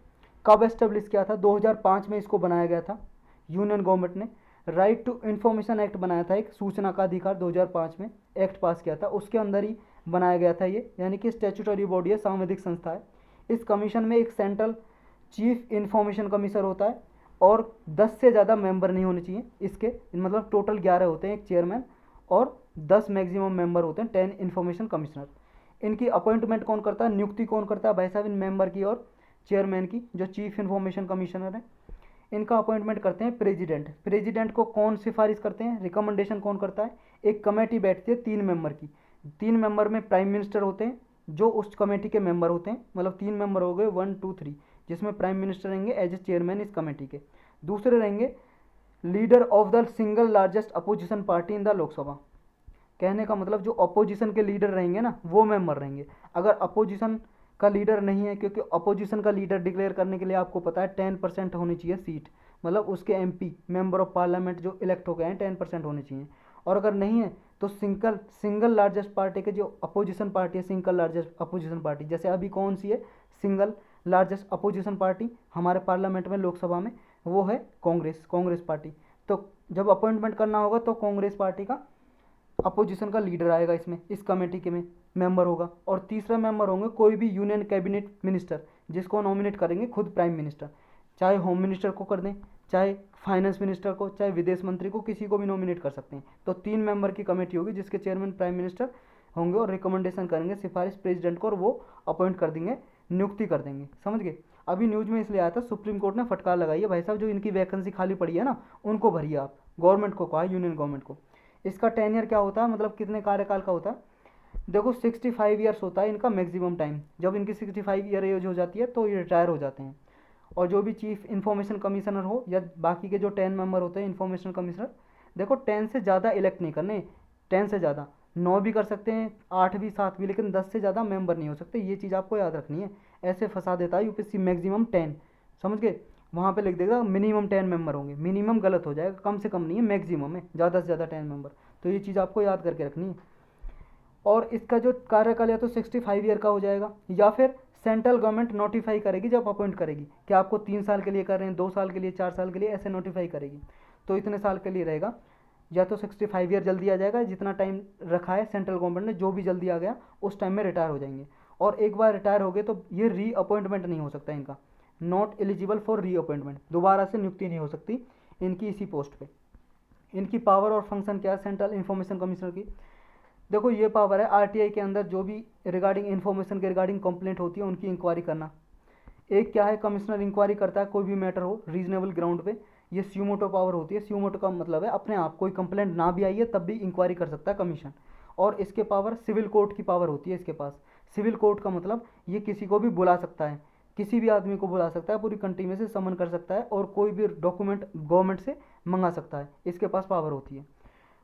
कब एस्टेब्लिश किया था? 2005 में इसको बनाया गया था यूनियन गवर्नमेंट ने। राइट टू इन्फॉर्मेशन एक्ट बनाया था, एक सूचना का अधिकार 2005 में एक्ट पास किया था, उसके अंदर ही बनाया गया था ये, यानी कि स्टैट्यूटरी बॉडी है, सांविधिक संस्था है। इस कमीशन में एक सेंट्रल चीफ इन्फॉर्मेशन कमिश्नर होता है, और 10 से ज़्यादा मेंबर नहीं होने चाहिए इसके, मतलब टोटल 11 होते हैं, एक चेयरमैन और 10 मैक्सिमम मेंबर होते हैं, 10 इन्फॉर्मेशन कमिश्नर। इनकी अपॉइंटमेंट कौन करता है, नियुक्ति कौन करता है भाई साहब? इन मेंबर की और चेयरमैन की, जो चीफ इन्फॉर्मेशन कमिश्नर है, इनका अपॉइंटमेंट करते हैं प्रेसिडेंट। प्रेसिडेंट को कौन सिफारिश करते हैं, रिकमेंडेशन कौन करता है? एक कमेटी बैठती है 3 मेंबर की, 3 मेंबर में प्राइम मिनिस्टर होते हैं जो उस कमेटी के मेंबर होते हैं, मतलब 3 मेंबर हो गए 1 2 3, जिसमें प्राइम मिनिस्टर रहेंगे एज ए चेयरमैन इस कमेटी के। दूसरे रहेंगे leader of the single largest opposition party in the Lok Sabha. कहने का मतलब जो अपोजिशन के लीडर रहेंगे ना, वो मेंबर रहेंगे। अगर अपोजिशन का लीडर नहीं है, क्योंकि अपोजिशन का लीडर डिक्लेयर करने के लिए आपको पता है 10% होनी चाहिए सीट, मतलब उसके एमपी मेंबर ऑफ पार्लियामेंट जो इलेक्ट हो गए हैं 10% होने चाहिए। और अगर नहीं है तो सिंगल लार्जेस्ट पार्टी के जो अपोजिशन पार्टी है, सिंगल लार्जेस्ट अपोजिशन पार्टी, जैसे अभी कौन सी है सिंगल लार्जेस्ट अपोजिशन पार्टी हमारे पार्लियामेंट में, लोकसभा में, वो है कांग्रेस पार्टी। तो जब अपॉइंटमेंट करना होगा तो कांग्रेस पार्टी का अपोजिशन का लीडर आएगा इसमें, इस कमेटी के में मेंबर होगा। और तीसरा मेंबर होंगे कोई भी यूनियन कैबिनेट मिनिस्टर, जिसको नॉमिनेट करेंगे खुद प्राइम मिनिस्टर, चाहे होम मिनिस्टर को कर दें, चाहे फाइनेंस मिनिस्टर को, चाहे विदेश मंत्री को, किसी को भी नॉमिनेट कर सकते हैं। तो 3 मेंबर की कमेटी होगी जिसके चेयरमैन प्राइम मिनिस्टर होंगे, और रिकमेंडेशन करेंगे, सिफारिश प्रेसिडेंट को, और वो अपॉइंट कर देंगे, नियुक्ति कर देंगे। समझ गए? अभी न्यूज़ में इसलिए आया था, सुप्रीम कोर्ट ने फटकार लगाई है, भाई साहब जो इनकी वैकेंसी खाली पड़ी है ना, उनको भरिए आप। गवर्नमेंट को कहा, यूनियन गवर्नमेंट को। इसका टेन्योर क्या होता है, मतलब कितने कार्यकाल का होता है? देखो 65 ईयर्स होता है इनका मैक्सिमम टाइम। जब इनकी 65 ईयर एज हो जाती है तो ये रिटायर हो जाते हैं। और जो भी चीफ इन्फॉर्मेशन कमिश्नर हो, या बाकी के जो 10 मेंबर होते हैं इन्फॉर्मेशन कमिश्नर, देखो 10 से ज़्यादा इलेक्ट नहीं करने, 10 से ज़्यादा 9 भी कर सकते हैं, 8 भी, 7 भी, लेकिन 10 से ज़्यादा मेंबर नहीं हो सकते। ये चीज़ आपको याद रखनी है, ऐसे फंसा देता है यूपीएससी मैक्सिमम 10। समझ गए? वहाँ पे लिख देगा मिनिमम 10 मेंबर होंगे, मिनिमम गलत हो जाएगा, कम से कम नहीं है, मैक्सिमम है, ज़्यादा से ज़्यादा 10 मेंबर। तो ये चीज़ आपको याद करके रखनी है। और इसका जो कार्यकाल या तो 65 ईयर का हो जाएगा, या फिर सेंट्रल गवर्नमेंट नोटिफाई करेगी जब अपॉइंट करेगी कि आपको 3 साल के लिए कर रहे हैं, 2 साल के लिए, 4 साल के लिए, ऐसे नोटिफाई करेगी। तो इतने साल के लिए रहेगा, या तो 65 ईयर जल्दी आ जाएगा, जितना टाइम रखा है सेंट्रल गवर्नमेंट ने, जो भी जल्दी आ गया उस टाइम में रिटायर हो जाएंगे। और एक बार रिटायर हो गए तो ये री अपॉइंटमेंट नहीं हो सकता इनका, नॉट एलिजिबल फॉर री अपॉइंटमेंट, दोबारा से नियुक्ति नहीं हो सकती इनकी इसी पोस्ट पे। इनकी पावर और फंक्शन क्या है सेंट्रल इन्फॉर्मेशन कमिश्नर की? देखो ये पावर है आरटीआई के अंदर जो भी रिगार्डिंग इन्फॉर्मेशन के रिगार्डिंग कंप्लेंट होती है उनकी इंक्वायरी करना। एक क्या है, कमिश्नर इंक्वायरी करता है कोई भी मैटर हो रीजनेबल ग्राउंड पे, ये स्यूमोटो पावर होती है। स्यूमोटो का मतलब है अपने आप, कोई कंप्लेंट ना भी आई है तब भी इंक्वायरी कर सकता है कमीशन। और इसके पावर सिविल कोर्ट की पावर होती है इसके पास। सिविल कोर्ट का मतलब ये किसी को भी बुला सकता है, किसी भी आदमी को बुला सकता है, पूरी कंट्री में से समन कर सकता है और कोई भी डॉक्यूमेंट गवर्नमेंट से मंगा सकता है, इसके पास पावर होती है।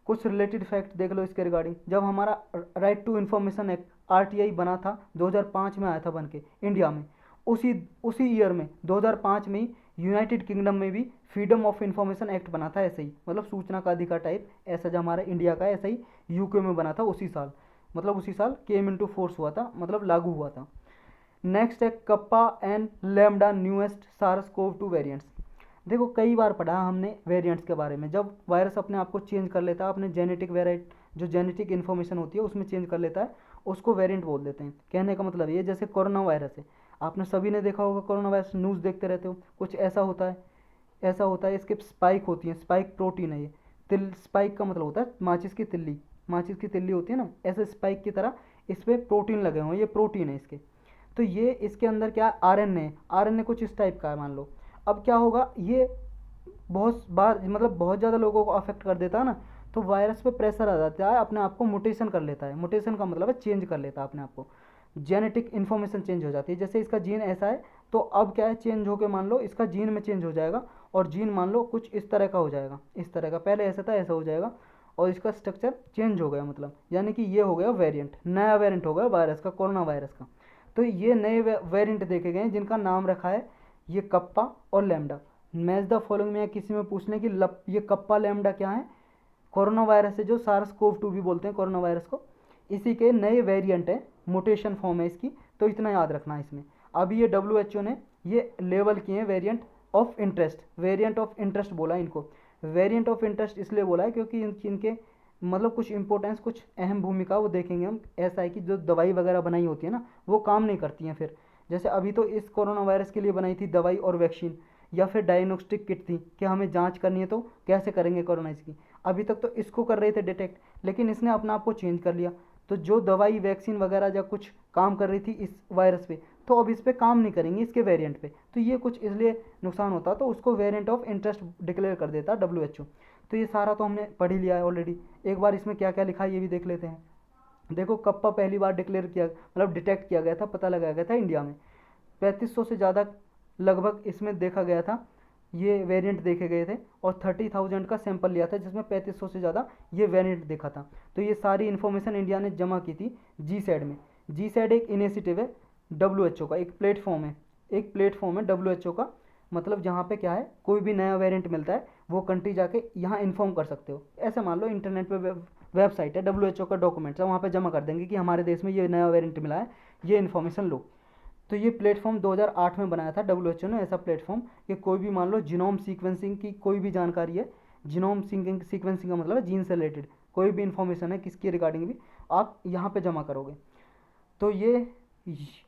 कुछ रिलेटेड फैक्ट देख लो इसके रिगार्डिंग। जब हमारा right to information act RTI बना था 2005 में आया था बन के इंडिया में, उसी उसी ईयर में 2005 में ही यूनाइटेड किंगडम में भी फ्रीडम ऑफ इंफॉर्मेशन एक्ट बना था ऐसे ही, मतलब सूचना का अधिकार टाइप ऐसा जो हमारा इंडिया का ऐसा ही यूके में बना था उसी साल, मतलब उसी साल केम इनटू फोर्स हुआ था, मतलब लागू हुआ था। नेक्स्ट है kappa and lambda newest SARS CoV 2 variants. देखो कई बार पढ़ा हमने वेरिएंट्स के बारे में। जब वायरस अपने आप को चेंज कर लेता है, अपने जेनेटिक वेराइट जो जेनेटिक इन्फॉर्मेशन होती है उसमें चेंज कर लेता है, उसको वेरिएंट बोल देते हैं। कहने का मतलब ये, जैसे कोरोना वायरस है, आपने सभी ने देखा होगा कोरोना वायरस, न्यूज़ देखते रहते हो, कुछ ऐसा होता है, ऐसा होता है, इसके स्पाइक होती हैं, स्पाइक प्रोटीन है ये। तिल स्पाइक का मतलब होता है माचिस की तिल्ली, माचिस की तिल्ली होती है ना, ऐसे स्पाइक की तरह इस पर प्रोटीन लगे हुए हैं, ये प्रोटीन है इसके। तो ये इसके अंदर क्या आरएनए है, आरएनए कुछ इस टाइप का है मान लो। अब क्या होगा, ये बहुत बार मतलब बहुत ज़्यादा लोगों को अफेक्ट कर देता है ना, तो वायरस पे प्रेशर आ जाता है, अपने आप को म्यूटेशन कर लेता है। म्यूटेशन का मतलब है चेंज कर लेता है अपने आप को, जेनेटिक इन्फॉर्मेशन चेंज हो जाती है। जैसे इसका जीन ऐसा है तो अब क्या है, चेंज होकर मान लो इसका जीन में चेंज हो जाएगा, और जीन मान लो कुछ इस तरह का हो जाएगा, इस तरह का, पहले ऐसा था ऐसा हो जाएगा, और इसका स्ट्रक्चर चेंज हो गया, मतलब यानी कि ये हो गया वेरिएंट, नया वेरिएंट हो गया वायरस का, कोरोना वायरस का। तो ये नए वेरिएंट देखे गए हैं जिनका नाम रखा है ये कप्पा और लैम्डा। मैच द फॉलोइंग में किसी में पूछने की ये कप्पा लैम्डा क्या है, कोरोना वायरस है जो सार्स कोव 2 भी बोलते हैं कोरोना वायरस को, इसी के नए वेरिएंट है, म्यूटेशन फॉर्म है इसकी, तो इतना याद रखना है इसमें। अभी ये WHO ने ये लेवल किए हैं variant of interest, variant of interest बोला इनको। वेरिएंट ऑफ इंटरेस्ट इसलिए बोला है क्योंकि इनके मतलब कुछ इंपॉर्टेंस, कुछ अहम भूमिका वो देखेंगे हम। ऐसा है कि जो दवाई वगैरह बनाई होती है ना वो काम नहीं करती हैं फिर, जैसे अभी तो इस कोरोना वायरस के लिए बनाई थी दवाई और वैक्सीन, या फिर डायग्नोस्टिक किट थी कि हमें जांच करनी है तो कैसे करेंगे कोरोना इसकी, अभी तक तो इसको कर रहे थे डिटेक्ट, लेकिन इसने अपना आप को चेंज कर लिया। तो जो दवाई वैक्सीन वगैरह या कुछ काम कर रही थी इस वायरस पे, तो अब इस पर काम नहीं करेंगे इसके वेरिएंट पे, तो ये कुछ इसलिए नुकसान होता, तो उसको वेरिएंट ऑफ इंटरेस्ट डिक्लेयर कर देता WHO। तो ये सारा तो हमने पढ़ ही लिया है ऑलरेडी। एक बार इसमें क्या क्या लिखा है ये भी देख लेते हैं। देखो कप्पा पहली बार डिक्लेयर किया, मतलब डिटेक्ट किया गया था, पता लगाया गया था इंडिया में, 3500 से ज़्यादा लगभग इसमें देखा गया था, ये वेरिएंट देखे गए थे, और 30,000 का सैंपल लिया था जिसमें 3500 से ज़्यादा ये वेरिएंट देखा था। तो ये सारी इन्फॉर्मेशन इंडिया ने जमा की थी GSAID में। GSAID एक इनिशिएटिव है WHO का, एक प्लेटफॉर्म है, एक प्लेटफॉर्म है WHO का, मतलब जहाँ पे क्या है कोई भी नया वेरिएंट मिलता है वो कंट्री जाके यहाँ इन्फॉर्म कर सकते हो। ऐसे मान लो इंटरनेट पे वेबसाइट है WHO का डॉक्यूमेंट्स है, वहाँ पे जमा कर देंगे कि हमारे देश में ये नया वेरिएंट मिला है, ये इन्फॉर्मेशन लो। तो ये प्लेटफॉर्म 2008 में बनाया था WHO ने, ऐसा प्लेटफॉर्म कि कोई भी मान लो जीनोम सीक्वेंसिंग की कोई भी जानकारी है, जीनोम सीक्वेंसिंग का मतलब है जीन से रिलेटेड कोई भी इन्फॉर्मेशन है किसकी रिगार्डिंग भी, आप यहाँ पे जमा करोगे। तो ये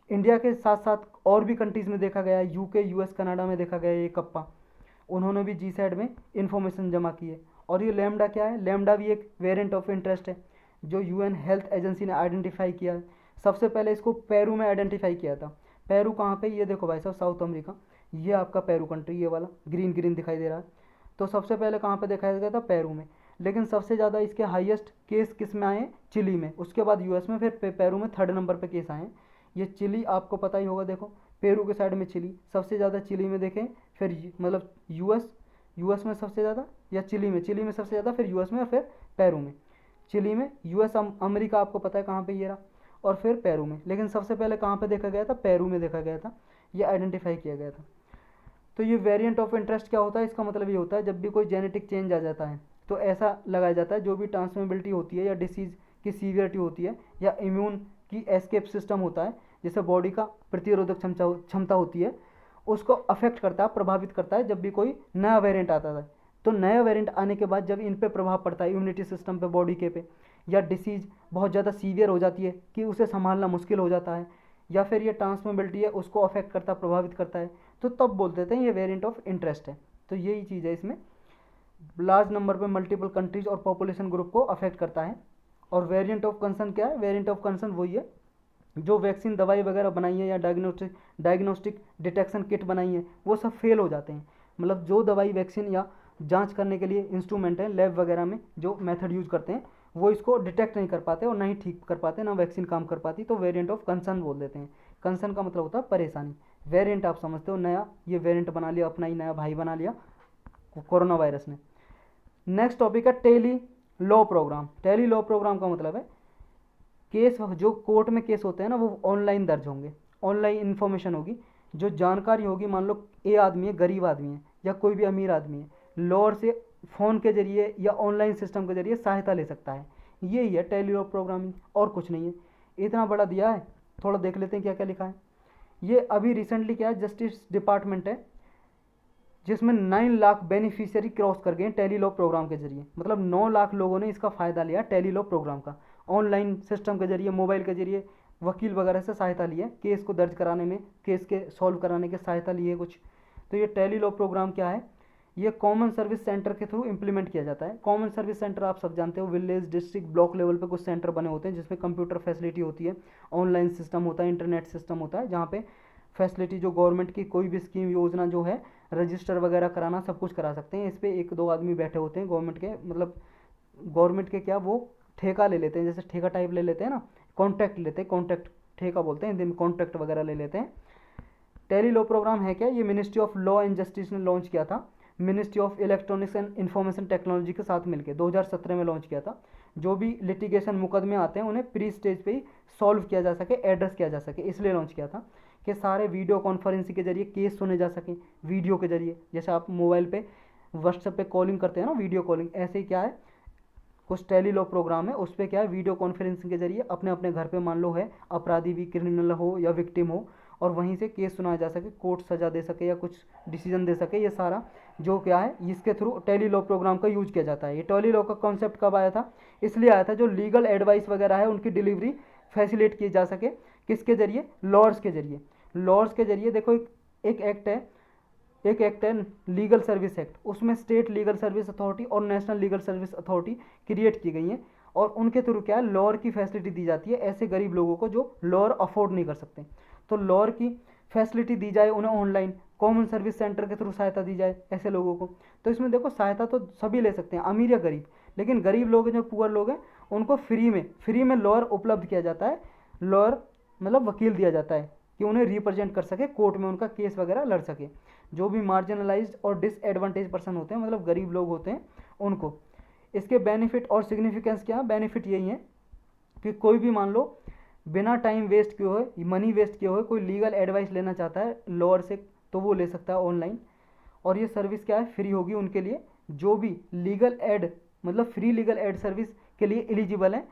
इंडिया के साथ साथ और भी कंट्रीज़ में देखा गया है, UK US कनाडा में देखा गया है ये कप्पा, उन्होंने भी GSAID में इन्फॉर्मेशन जमा की है। और ये लैम्डा क्या है, लैम्डा भी एक वेरिएंट ऑफ इंटरेस्ट है जो UN हेल्थ एजेंसी ने आइडेंटिफाई किया है। सबसे पहले इसको पेरू में आइडेंटिफाई किया था। पेरू कहाँ पे, ये देखो भाई साहब साउथ अमेरिका, ये आपका पेरू कंट्री, ये वाला ग्रीन ग्रीन दिखाई दे रहा है। तो सबसे पहले कहाँ पे दिखाया गया था, पेरू में। लेकिन सबसे ज़्यादा इसके हाईएस्ट केस किस में आए, चिली में, उसके बाद US में, फिर पेरू में 3rd नंबर पे केस आए। ये चिली आपको पता ही होगा, देखो पेरू के साइड में चिली, सबसे ज़्यादा चिली में देखें, फिर मतलब US में सबसे ज़्यादा, या चिली में सबसे ज़्यादा, फिर US में, और फिर पेरू में। चिली में, US अमेरिका आपको पता है कहाँ पे ये रहा, और फिर पेरू में। लेकिन सबसे पहले कहाँ पे देखा गया था, पेरू में देखा गया था, ये आइडेंटिफाई किया गया था। तो ये वेरिएंट ऑफ इंटरेस्ट क्या होता है, इसका मतलब ये होता है जब भी कोई जेनेटिक चेंज आ जाता है तो ऐसा लगाया जाता है जो भी ट्रांसमिबिलिटी होती है या डिसीज़ की सीवियरिटी होती है या इम्यून की एस्केप सिस्टम होता है, जैसे बॉडी का प्रतिरोधक क्षमता होती है, उसको अफेक्ट करता है, प्रभावित करता है जब भी कोई नया वेरिएंट आता है। तो नया वेरिएंट आने के बाद जब इन पे प्रभाव पड़ता है इम्यूनिटी सिस्टम पे, बॉडी के पे, या डिसीज़ बहुत ज़्यादा सीवियर हो जाती है कि उसे संभालना मुश्किल हो जाता है, या फिर ये ट्रांसमिबिलिटी है उसको अफेक्ट करता, प्रभावित करता है, तो तब बोल देते हैं ये वेरिएंट ऑफ इंटरेस्ट है। तो यही चीज़ है इसमें, लार्ज नंबर पे मल्टीपल कंट्रीज और पॉपुलेशन ग्रुप को अफेक्ट करता है। और वेरिएंट ऑफ कंसर्न क्या है, वेरिएंट ऑफ कंसर्न वही है जो वैक्सीन दवाई वगैरह बनाई है या डायग्नोस्टिक डिटेक्शन किट बनाई है वो सब फेल हो जाते हैं। मतलब जो दवाई वैक्सीन या जांच करने के लिए इंस्ट्रूमेंट है लैब वगैरह में जो मेथड यूज करते हैं वो इसको डिटेक्ट नहीं कर पाते और ना ही ठीक कर पाते, ना वैक्सीन काम कर पाती, तो वेरिएंट ऑफ कंसर्न बोल देते हैं। कंसर्न का मतलब होता है परेशानी। वेरिएंट आप समझते हो, नया ये वेरिएंट बना लिया, अपना ही नया भाई बना लिया कोरोना वायरस ने। नेक्स्ट टॉपिक है tele law programme. Tele law programme का मतलब है केस जो कोर्ट में केस होते हैं ना वो ऑनलाइन दर्ज होंगे, ऑनलाइन इन्फॉर्मेशन होगी, जो जानकारी होगी, मान लो ए आदमी है, गरीब आदमी है या कोई भी अमीर आदमी है, लॉयर से फ़ोन के जरिए या ऑनलाइन सिस्टम के जरिए सहायता ले सकता है। यही है टेली लॉ प्रोग्रामिंग, और कुछ नहीं है। इतना बड़ा दिया है, थोड़ा देख लेते हैं क्या क्या लिखा है। ये अभी रिसेंटली क्या है, जस्टिस डिपार्टमेंट है जिसमें 9 लाख बेनिफिशियरी क्रॉस कर गए टेली लॉ प्रोग्राम के जरिए, मतलब 9 लाख लोगों ने इसका फ़ायदा लिया टेली लॉ प्रोग्राम का। ऑनलाइन सिस्टम के जरिए, मोबाइल के जरिए वकील वगैरह से सहायता ली है, केस को दर्ज कराने में, केस के सॉल्व कराने के सहायता ली है कुछ। तो ये टेली लॉ प्रोग्राम क्या है, ये कॉमन सर्विस सेंटर के थ्रू इंप्लीमेंट किया जाता है। कॉमन सर्विस सेंटर आप सब जानते हो, विलेज, डिस्ट्रिक्ट, ब्लॉक लेवल पे कुछ सेंटर बने होते हैं जिसमें कंप्यूटर फैसिलिटी होती है, ऑनलाइन सिस्टम होता है, इंटरनेट सिस्टम होता है, जहाँ पे फैसिलिटी जो गवर्नमेंट की कोई भी स्कीम योजना जो है रजिस्टर वगैरह कराना सब कुछ करा सकते हैं। इस पर 1-2 आदमी बैठे होते हैं गवर्नमेंट के, मतलब गवर्नमेंट के क्या वो ठेका ले लेते हैं, जैसे ठेका टाइप ले लेते हैं ना, कॉन्ट्रैक्ट लेते हैं, कॉन्ट्रैक्ट ठेका बोलते हैं हिंदी में, कॉन्ट्रैक्ट वगैरह ले लेते हैं। टेली लॉ प्रोग्राम है क्या, ये ministry of law and justice ने लॉन्च किया था, ministry of electronics and information technology के साथ मिलकर 2017 में लॉन्च किया था। जो भी लिटिगेशन मुकदमे आते हैं उन्हें प्री स्टेज पे ही सॉल्व किया जा सके, एड्रेस किया जा सके, इसलिए लॉन्च किया था कि सारे वीडियो कॉन्फ्रेंसिंग के जरिए केस सुने जा सकें, वीडियो के जरिए, जैसे आप मोबाइल पे व्हाट्सएप पे कॉलिंग करते हैं ना, वीडियो कॉलिंग, ऐसे ही क्या है कुछ टेली लॉ प्रोग्राम है, उस पर क्या है वीडियो कॉन्फ्रेंसिंग के जरिए अपने अपने घर पे मान लो है अपराधी भी, क्रिमिनल हो या विक्टिम हो, और वहीं से केस सुनाया जा सके, कोर्ट सजा दे सके या कुछ डिसीजन दे सके, ये सारा जो क्या है इसके थ्रू टेली लॉ प्रोग्राम का यूज किया जाता है। ये टेली लॉ का कॉन्सेप्ट कब आया था, इसलिए आया था जो लीगल एडवाइस वगैरह है उनकी डिलीवरी फैसिलिटेट की जा सके, किसके जरिए, लॉर्ड्स के जरिए। लॉर्ड्स के जरिए देखो एक एक्ट है लीगल सर्विस एक्ट, उसमें स्टेट लीगल सर्विस अथॉरिटी और national legal service authority create की गई हैं, और उनके थ्रू क्या है लॉयर की फैसिलिटी दी जाती है ऐसे गरीब लोगों को जो लॉयर अफोर्ड नहीं कर सकते। तो लॉयर की फैसिलिटी दी जाए उन्हें ऑनलाइन, कॉमन सर्विस सेंटर के थ्रू सहायता दी जाए ऐसे लोगों को। तो इसमें देखो सहायता तो सभी ले सकते हैं, अमीर या गरीब, लेकिन गरीब लोग जो पुअर लोग हैं उनको फ्री में लॉयर उपलब्ध किया जाता है, लॉयर मतलब वकील दिया जाता है कि उन्हें रिप्रेजेंट कर सके, कोर्ट में उनका केस वगैरह लड़ सके। जो भी मार्जिनलाइज्ड और डिसएडवांटेज पर्सन होते हैं, मतलब गरीब लोग होते हैं उनको। इसके बेनिफिट और सिग्निफिकेंस क्या है, बेनिफिट यही है कि कोई भी मान लो बिना टाइम वेस्ट किए हुए, मनी वेस्ट किए हुए कोई लीगल एडवाइस लेना चाहता है लॉयर से, तो वो ले सकता है ऑनलाइन, और ये सर्विस क्या है फ्री होगी उनके लिए जो भी लीगल एड मतलब फ्री लीगल एड सर्विस के लिए एलिजिबल है।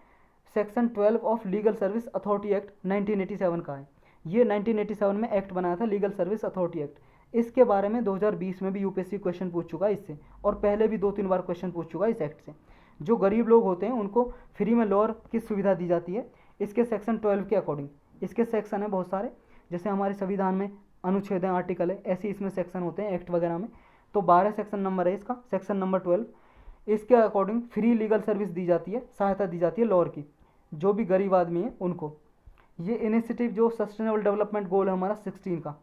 Section 12 of legal service authority act 1987 का है, ये 1987 में एक्ट बनाया था लीगल सर्विस अथॉरिटी एक्ट। इसके बारे में 2020 में भी यूपीएससी क्वेश्चन पूछ चुका है इससे, और पहले भी 2-3 बार क्वेश्चन पूछ चुका है इस एक्ट से। जो गरीब लोग होते हैं उनको फ्री में लॉयर की सुविधा दी जाती है इसके सेक्शन 12 के अकॉर्डिंग। इसके सेक्शन है बहुत सारे, जैसे हमारे संविधान में अनुच्छेद है, आर्टिकल है, ऐसे इसमें सेक्शन होते हैं एक्ट वगैरह में। तो 12 सेक्शन नंबर है इसका, सेक्शन नंबर 12। इसके अकॉर्डिंग फ्री लीगल सर्विस दी जाती है, सहायता दी जाती है लॉयर की, जो भी गरीब आदमी है उनको। ये इनिशिएटिव जो सस्टेनेबल डेवलपमेंट गोल है हमारा 16 का,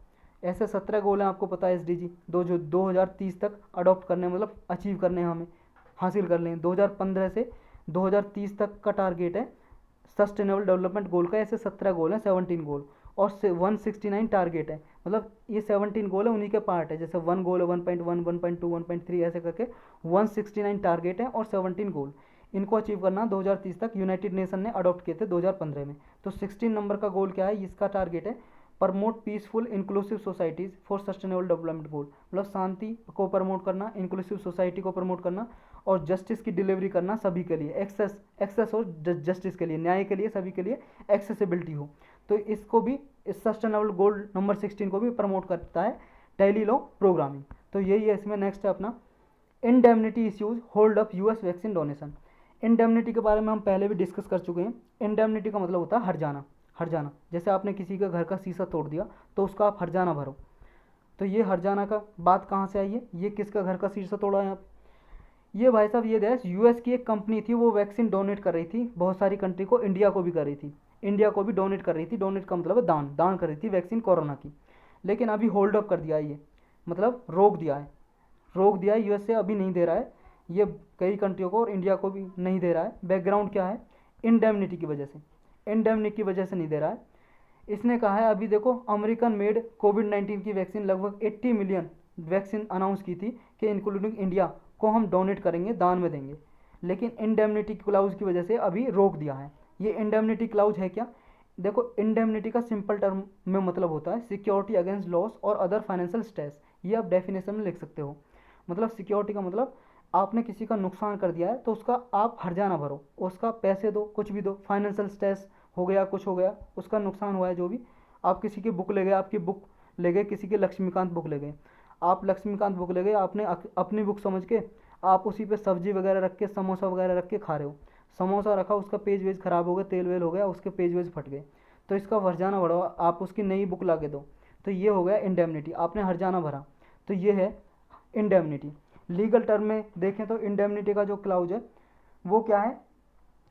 ऐसे 17 गोल हैं आपको पता है एसडीजी, जो 2030 तक अडॉप्ट करने मतलब अचीव करने हैं, हमें हासिल कर लें। 2015 से 2030 तक का टारगेट है सस्टेनेबल डेवलपमेंट गोल का, ऐसे 17 गोल हैं, 17 गोल, और 169 टारगेट है, मतलब ये 17 गोल है उन्हीं के पार्ट है, जैसे 1 गोल है 1.1, 1.2, 1.3 ऐसे करके 169 टारगेट है और 17 गोल। इनको अचीव करना 2030 तक यूनाइटेड नेशन ने अडॉप्ट किए थे 2015 में। तो 16 नंबर का गोल क्या है, इसका टारगेट है promote peaceful inclusive societies for sustainable development goal, मतलब शांति को प्रमोट करना, इंक्लूसिव सोसाइटी को प्रमोट करना, और जस्टिस की डिलीवरी करना सभी के लिए, एक्सेस और जस्टिस के लिए, न्याय के लिए, सभी के लिए एक्सेसिबिलिटी हो। तो इसको भी, इस सस्टेनेबल गोल नंबर 16 को भी प्रमोट करता है टेली लॉ प्रोग्रामिंग। तो यही है इसमें। नेक्स्ट है अपना indemnity issues hold up US vaccine donation. Indemnity के बारे में हम पहले भी डिस्कस कर चुके हैं। इंडेमनिटी का मतलब होता है हर्जाना, हर्जाना, जैसे आपने किसी का घर का शीशा तोड़ दिया तो उसका आप हर्जाना भरो। तो ये हर्जाना का बात कहाँ से आई है, ये किसका घर का शीशा तोड़ा है आप, ये भाई साहब ये देश यूएस की एक कंपनी थी, वो वैक्सीन डोनेट कर रही थी बहुत सारी कंट्री को, इंडिया को भी कर रही थी, इंडिया को भी डोनेट कर रही थी। डोनेट का मतलब है दान, दान कर रही थी वैक्सीन कोरोना की, लेकिन अभी होल्ड अप कर दिया है ये, मतलब रोक दिया है। रोक दिया है, यूएसए अभी नहीं दे रहा है ये कई कंट्रियों को और इंडिया को भी नहीं दे रहा है। बैकग्राउंड क्या है, इंडेमनिटी की वजह से, इंडेमनिटी की वजह से नहीं दे रहा है। इसने कहा है अभी देखो अमेरिकन मेड कोविड-19 की वैक्सीन लगभग 80 मिलियन वैक्सीन अनाउंस की थी कि इंक्लूडिंग इंडिया को हम डोनेट करेंगे, दान में देंगे, लेकिन इंडेमनिटी क्लाउज की वजह से अभी रोक दिया है। ये इंडेमनिटी क्लाउज है क्या, देखो इंडेमनिटी का सिंपल टर्म में मतलब होता है सिक्योरिटी अगेंस्ट लॉस और अदर फाइनेंशियल स्ट्रेस। ये आप डेफिनेशन में लिख सकते हो। मतलब सिक्योरिटी का मतलब आपने किसी का नुकसान कर दिया है तो उसका आप हर्जाना भरो, उसका पैसे दो, कुछ भी दो, फाइनेंशियल स्ट्रेस हो गया, कुछ हो गया, उसका नुकसान हुआ है जो भी, आप किसी की बुक ले गए, आपकी बुक ले गए, किसी की लक्ष्मीकांत बुक ले गए, आप लक्ष्मीकांत बुक ले गए, आपने अपनी बुक समझ के आप उसी पे सब्जी वगैरह रख के, समोसा वगैरह रख के खा रहे हो, समोसा रखा, उसका पेज वेज खराब हो गया, तेल वेल हो गया, उसके पेज वेज फट गए, तो इसका हर्जाना भरो, आप उसकी नई बुक ला के दो, तो ये हो गया इंडेमनिटी, आपने हर्जाना भरा, तो ये है इंडेमनिटी। लीगल टर्म में देखें तो इंडेमनिटी का जो क्लाउज है वो क्या है,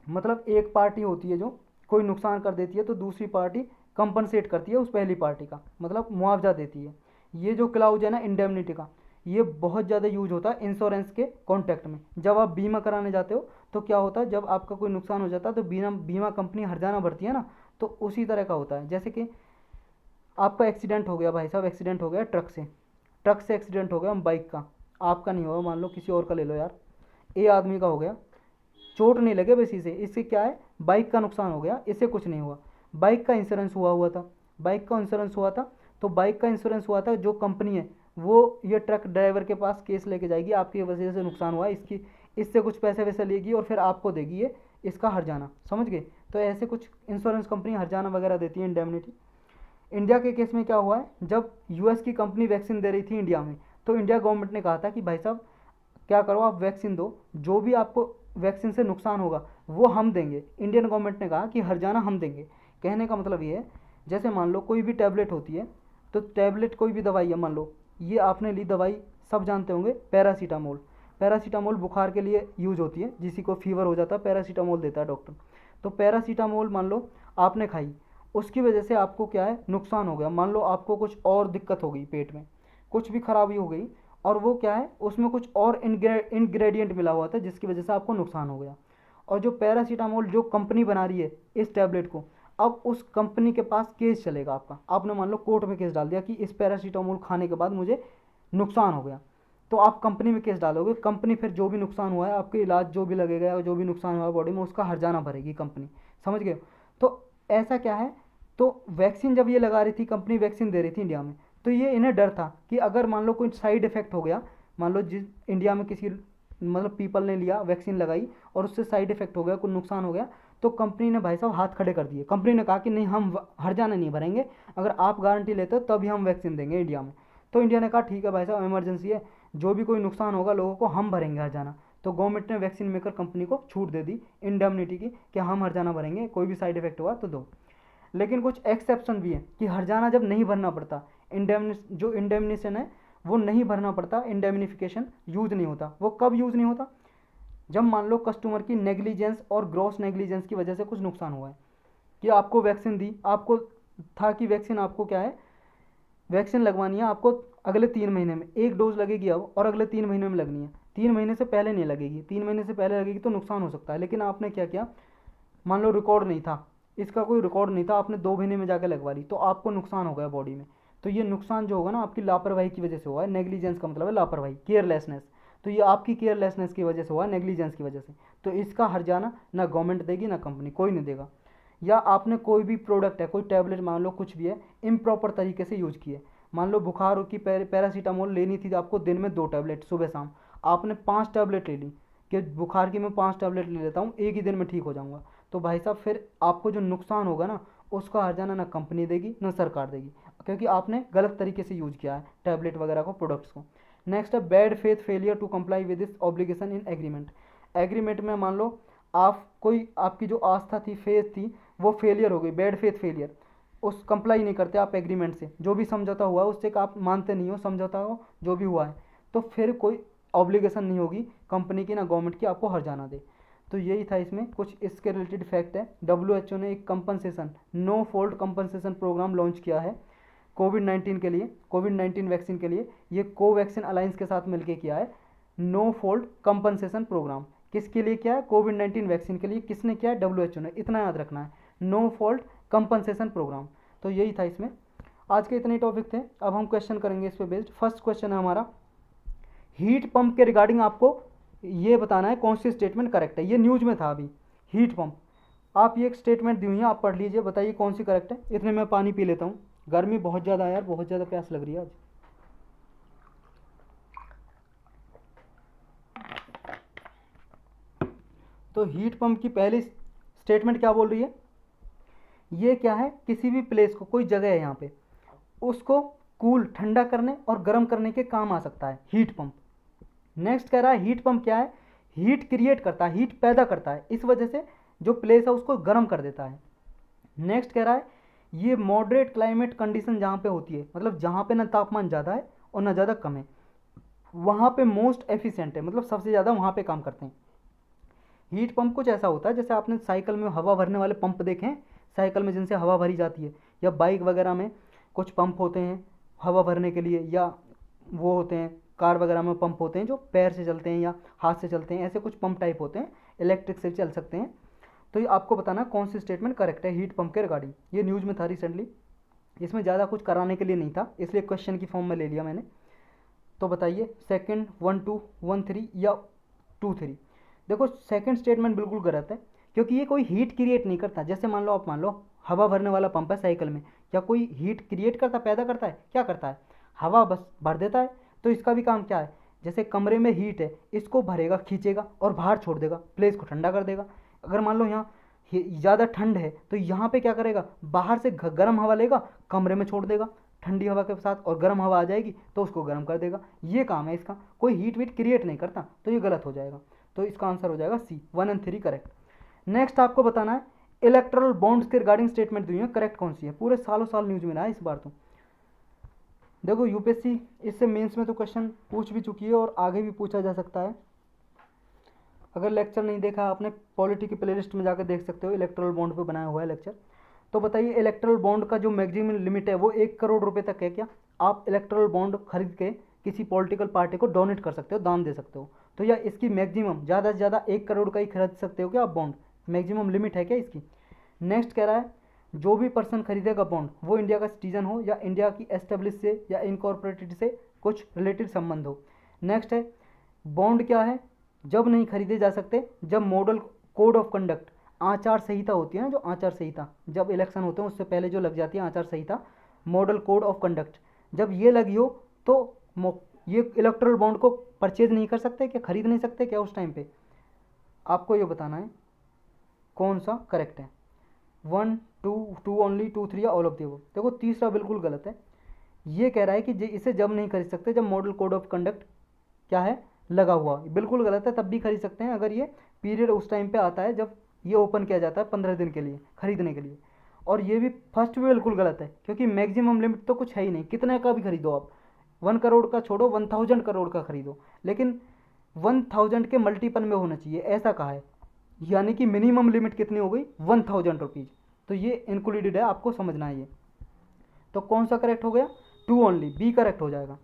मतलब एक पार्टी होती है जो कोई नुकसान कर देती है तो दूसरी पार्टी कंपनसेट करती है उस पहली पार्टी का, मतलब मुआवजा देती है। ये जो क्लाउज है ना इंडेमनिटी का, ये बहुत ज़्यादा यूज होता है इंश्योरेंस के कॉन्टेक्ट में। जब आप बीमा कराने जाते हो तो क्या होता है, जब आपका कोई नुकसान हो जाता है तो बीमा बीमा कंपनी हर्जाना भरती है ना, तो उसी तरह का होता है। जैसे कि आपका एक्सीडेंट हो गया, भाई साहब एक्सीडेंट हो गया ट्रक से एक्सीडेंट हो गया बाइक का, आपका नहीं हुआ, मान लो किसी और का ले लो यार, ए आदमी का हो गया, चोट नहीं लगे बेसी से, इससे क्या है बाइक का नुकसान हो गया, इससे कुछ नहीं हुआ, बाइक का इंश्योरेंस हुआ था, बाइक का इंश्योरेंस हुआ था, तो बाइक का इंश्योरेंस हुआ था, जो कंपनी है वो ये ट्रक ड्राइवर के पास केस लेके जाएगी, आपकी वजह से नुकसान हुआ इसकी, इससे कुछ पैसे वैसे लेगी और फिर आपको देगी ये इसका हर्जाना, समझ गए। तो ऐसे कुछ इंश्योरेंस कंपनी हर्जाना वगैरह देती है इंडेमनिटी। इंडिया के केस में क्या हुआ है, जब यूएस की कंपनी वैक्सीन दे रही थी इंडिया में, तो इंडिया गवर्नमेंट ने कहा था कि भाई साहब क्या करो, आप वैक्सीन दो, जो भी आपको वैक्सीन से नुकसान होगा वो हम देंगे। इंडियन गवर्नमेंट ने कहा कि हर्जाना हम देंगे। कहने का मतलब ये है, जैसे मान लो कोई भी टैबलेट होती है, तो टैबलेट कोई भी दवाई है, मान लो ये आपने ली दवाई, सब जानते होंगे पैरासीटामोल, पैरासीटामोल बुखार के लिए यूज होती है, किसी को फीवर हो जाता है पैरासीटामोल देता है डॉक्टर, तो पैरासीटामोल मान लो आपने खाई, उसकी वजह से आपको क्या है नुकसान हो गया, मान लो आपको कुछ और दिक्कत हो गई, पेट में कुछ भी खराबी हो गई, और वो क्या है उसमें कुछ और इंग्रेडिएंट मिला हुआ था जिसकी वजह से आपको नुकसान हो गया, और जो पैरासीटामोल जो कंपनी बना रही है इस टैबलेट को, अब उस कंपनी के पास केस चलेगा आपका, आपने मान लो कोर्ट में केस डाल दिया कि इस पैरासीटामोल खाने के बाद मुझे नुकसान हो गया, तो आप कंपनी में केस डालोगे, कंपनी फिर जो भी नुकसान हुआ है, आपके इलाज जो भी लगेगा या जो भी नुकसान हुआ है बॉडी में, उसका हर्जाना भरेगी कंपनी, समझ गए। तो ऐसा क्या है, तो वैक्सीन जब ये लगा रही थी कंपनी, वैक्सीन दे रही थी इंडिया में, तो ये इन्हें डर था कि अगर मान लो कोई साइड इफेक्ट हो गया, मान लो जिस इंडिया में किसी मतलब पीपल ने लिया वैक्सीन लगाई और उससे साइड इफेक्ट हो गया, कोई नुकसान हो गया, तो कंपनी ने भाई साहब हाथ खड़े कर दिए, कंपनी ने कहा कि नहीं हम हर्जाना नहीं भरेंगे, अगर आप गारंटी लेते हो तभी हम वैक्सीन देंगे इंडिया में। तो इंडिया ने कहा ठीक है भाई साहब इमरजेंसी है, जो भी कोई नुकसान होगा लोगों को हम भरेंगे हर्जाना। तो गवर्नमेंट ने वैक्सीन मेकर कंपनी को छूट दे दी इंडेमनिटी की कि हम हर्जाना भरेंगे, कोई भी साइड इफेक्ट हुआ तो दो। लेकिन कुछ एक्सेप्शन भी है कि हर्जाना जब नहीं भरना पड़ता, जो इंडेमनिशन है वो नहीं भरना पड़ता, इंडेमनिफिकेशन यूज नहीं होता। वो कब यूज नहीं होता, जब मान लो कस्टमर की नेग्लिजेंस और ग्रॉस नेग्लिजेंस की वजह से कुछ नुकसान हुआ है, कि आपको वैक्सीन दी, आपको था कि वैक्सीन आपको क्या है, वैक्सीन लगवानी है आपको अगले 3 महीने में, एक डोज लगेगी अब और अगले 3 महीने में लगनी है, 3 महीने से पहले नहीं लगेगी, 3 महीने से पहले लगेगी तो नुकसान हो सकता है। लेकिन आपने क्या किया, मान लो रिकॉर्ड नहीं था, इसका कोई रिकॉर्ड नहीं था, आपने 2 महीने में जाकर लगवा ली, तो आपको नुकसान हो गया बॉडी में। तो ये नुकसान जो होगा ना आपकी लापरवाही की वजह से हुआ है, नेग्लिजेंस का मतलब है लापरवाही, केयरलेसनेस, तो ये आपकी केयरलेसनेस की वजह से हुआ है, नेग्लिजेंस की वजह से, तो इसका हर्जाना ना गवर्नमेंट देगी ना कंपनी, कोई नहीं देगा। या आपने कोई भी प्रोडक्ट है, कोई टैबलेट मान लो कुछ भी है, इम्प्रॉपर तरीके से यूज किए, मान लो बुखार की पैरासीटामोल लेनी थी आपको दिन में 2 टैबलेट सुबह शाम, आपने 5 टैबलेट ले ली कि बुखार की मैं 5 टैबलेट ले लेता हूँ, एक ही दिन में ठीक हो जाऊँगा, तो भाई साहब फिर आपको जो नुकसान होगा ना उसका हर्जाना ना कंपनी देगी ना सरकार देगी, क्योंकि आपने गलत तरीके से यूज किया है टैबलेट वगैरह को, प्रोडक्ट्स को। नेक्स्ट है bad faith failure to comply with this obligation in agreement. Agreement में मान लो आप कोई आपकी जो आस्था थी, फेथ थी, वो फेलियर हो गई, बैड फेथ फेलियर, उस कंप्लाई नहीं करते आप एग्रीमेंट से, जो भी समझौता हुआ है उससे आप मानते नहीं हो, समझौता हो जो भी हुआ है, तो फिर कोई ऑब्लिगेशन नहीं होगी कंपनी की ना गवर्नमेंट की आपको हर्जाना दे। तो यही था इसमें कुछ इसके रिलेटेड फैक्ट है। WHO ने एक compensation no fault compensation programme launch किया है कोविड-19 के लिए, कोविड-19 वैक्सीन के लिए ये कोवैक्सीन अलायंस के साथ मिलकर किया है नो फॉल्ट कंपनसेशन प्रोग्राम। किसके लिए किया है? कोविड-19 वैक्सीन के लिए। किसने किया है? WHO ने। इतना याद रखना है, नो फॉल्ट कंपनसेशन प्रोग्राम। तो यही था इसमें। आज के इतने टॉपिक थे। अब हम क्वेश्चन करेंगे इस पे बेस्ड। फर्स्ट क्वेश्चन है हमारा, हीट पंप के रिगार्डिंग आपको ये बताना है कौन सी स्टेटमेंट करेक्ट है। ये न्यूज में था अभी, हीट पंप। आप ये एक स्टेटमेंट दी हुई है, आप पढ़ लीजिए, बताइए कौन सी करेक्ट है। इतने में पानी पी लेता हूँ, गर्मी बहुत ज़्यादा है यार, बहुत ज़्यादा प्यास लग रही है आज। तो हीट पंप की पहली स्टेटमेंट क्या बोल रही है? ये क्या है? किसी भी प्लेस को, कोई जगह है यहाँ पे, उसको कूल ठंडा करने और गर्म करने के काम आ सकता है हीट पंप। नेक्स्ट कह रहा है हीट पंप क्या है? हीट क्रिएट करता है, हीट पैदा करता है, इस वजह से जो प्लेस है उसको गर्म कर देता है। नेक्स्ट कह रहा है ये मॉडरेट क्लाइमेट कंडीशन जहाँ पे होती है, मतलब जहाँ पे ना तापमान ज़्यादा है और ना ज़्यादा कम है, वहाँ पे मोस्ट एफिशिएंट है, मतलब सबसे ज़्यादा वहाँ पे काम करते हैं। हीट पंप कुछ ऐसा होता है जैसे आपने साइकिल में हवा भरने वाले पंप देखे हैं, साइकिल में जिनसे हवा भरी जाती है, या बाइक वगैरह में कुछ पंप होते हैं हवा भरने के लिए, या वो होते हैं कार वगैरह में पंप होते हैं जो पैर से चलते हैं या हाथ से चलते हैं, ऐसे कुछ पंप टाइप होते हैं, इलेक्ट्रिक से चल सकते हैं। तो ये आपको बताना कौन सी स्टेटमेंट करेक्ट है हीट पंप के रिगार्डिंग। ये न्यूज़ में था रिसेंटली, इसमें ज़्यादा कुछ कराने के लिए नहीं था, इसलिए क्वेश्चन की फॉर्म में ले लिया मैंने। तो बताइए सेकंड 1 2 1 3 या 2 3। देखो सेकंड स्टेटमेंट बिल्कुल गलत है, क्योंकि ये कोई हीट क्रिएट नहीं करता। जैसे मान लो आप मान लो हवा भरने वाला पंप है साइकिल में, क्या कोई हीट क्रिएट करता, पैदा करता है? क्या करता है? हवा बस भर देता है। तो इसका भी काम क्या है? जैसे कमरे में हीट है, इसको भरेगा, खींचेगा और बाहर छोड़ देगा, प्लेस को ठंडा कर देगा। अगर मान लो यहाँ ज़्यादा ठंड है तो यहाँ पे क्या करेगा? बाहर से गर्म हवा लेगा, कमरे में छोड़ देगा ठंडी हवा के साथ, और गर्म हवा आ जाएगी तो उसको गर्म कर देगा। ये काम है इसका, कोई हीट वीट क्रिएट नहीं करता। तो ये गलत हो जाएगा। तो इसका आंसर हो जाएगा सी, 1 और 3 करेक्ट। नेक्स्ट आपको बताना है इलेक्ट्रल बॉन्ड्स के रिगार्डिंग स्टेटमेंट दी है, करेक्ट कौन सी है? पूरे सालों साल न्यूज में रहा है इस बार। तो देखो यूपीएससी इससे मेंस में तो क्वेश्चन पूछ भी चुकी है और आगे भी पूछा जा सकता है। अगर लेक्चर नहीं देखा आपने, पॉलिटी की प्लेलिस्ट में जाकर देख सकते हो, इलेक्ट्रल बॉन्ड पे बनाया हुआ है लेक्चर। तो बताइए इलेक्ट्रल बॉन्ड का जो मैक्सिमम लिमिट है वो 1 करोड़ रुपए तक है क्या? आप इलेक्ट्रल बॉन्ड खरीद के किसी पॉलिटिकल पार्टी को डोनेट कर सकते हो, दान दे सकते हो। तो या इसकी मैक्सिमम ज़्यादा से ज़्यादा 1 करोड़ का ही खरीद सकते हो क्या आप बॉन्ड? मैक्सिमम लिमिट है क्या इसकी? नेक्स्ट कह रहा है जो भी पर्सन खरीदेगा बॉन्ड वो इंडिया का सिटीजन हो या इंडिया की एस्टेब्लिश से या इनकॉर्पोरेटेड से कुछ रिलेटेड संबंध हो। नेक्स्ट है बॉन्ड क्या है? जब नहीं खरीदे जा सकते जब मॉडल कोड ऑफ कंडक्ट, आचार संहिता होती है ना, जो आचार संहिता जब इलेक्शन होते हैं उससे पहले जो लग जाती है आचार संहिता, मॉडल कोड ऑफ कंडक्ट, जब ये लगी हो तो ये इलेक्ट्रल बॉन्ड को परचेज नहीं कर सकते क्या, खरीद नहीं सकते क्या उस टाइम पे? आपको ये बताना है कौन सा करेक्ट है, 1 2 2 ओनली, 2 3 या ऑल ऑफ द अबव। देखो तीसरा बिल्कुल गलत है। ये कह रहा है कि इसे जब नहीं खरीद सकते जब मॉडल कोड ऑफ कंडक्ट क्या है, लगा हुआ। बिल्कुल गलत है, तब भी खरीद सकते हैं अगर ये पीरियड उस टाइम पे आता है जब ये ओपन किया जाता है 15 दिन के लिए खरीदने के लिए। और ये भी फर्स्ट भी बिल्कुल गलत है, क्योंकि मैक्सिमम लिमिट तो कुछ है ही नहीं, कितने का भी खरीदो आप। 1 करोड़ का छोड़ो, 1000 करोड़ का खरीदो, लेकिन 1000 के मल्टीपल में होना चाहिए, ऐसा कहा है। यानी कि मिनिमम लिमिट कितनी हो गई? 1000 रुपीज़। तो ये इंक्लूडेड है, आपको समझना है ये। तो कौन सा करेक्ट हो गया? 2 ओनली, बी करेक्ट हो जाएगा।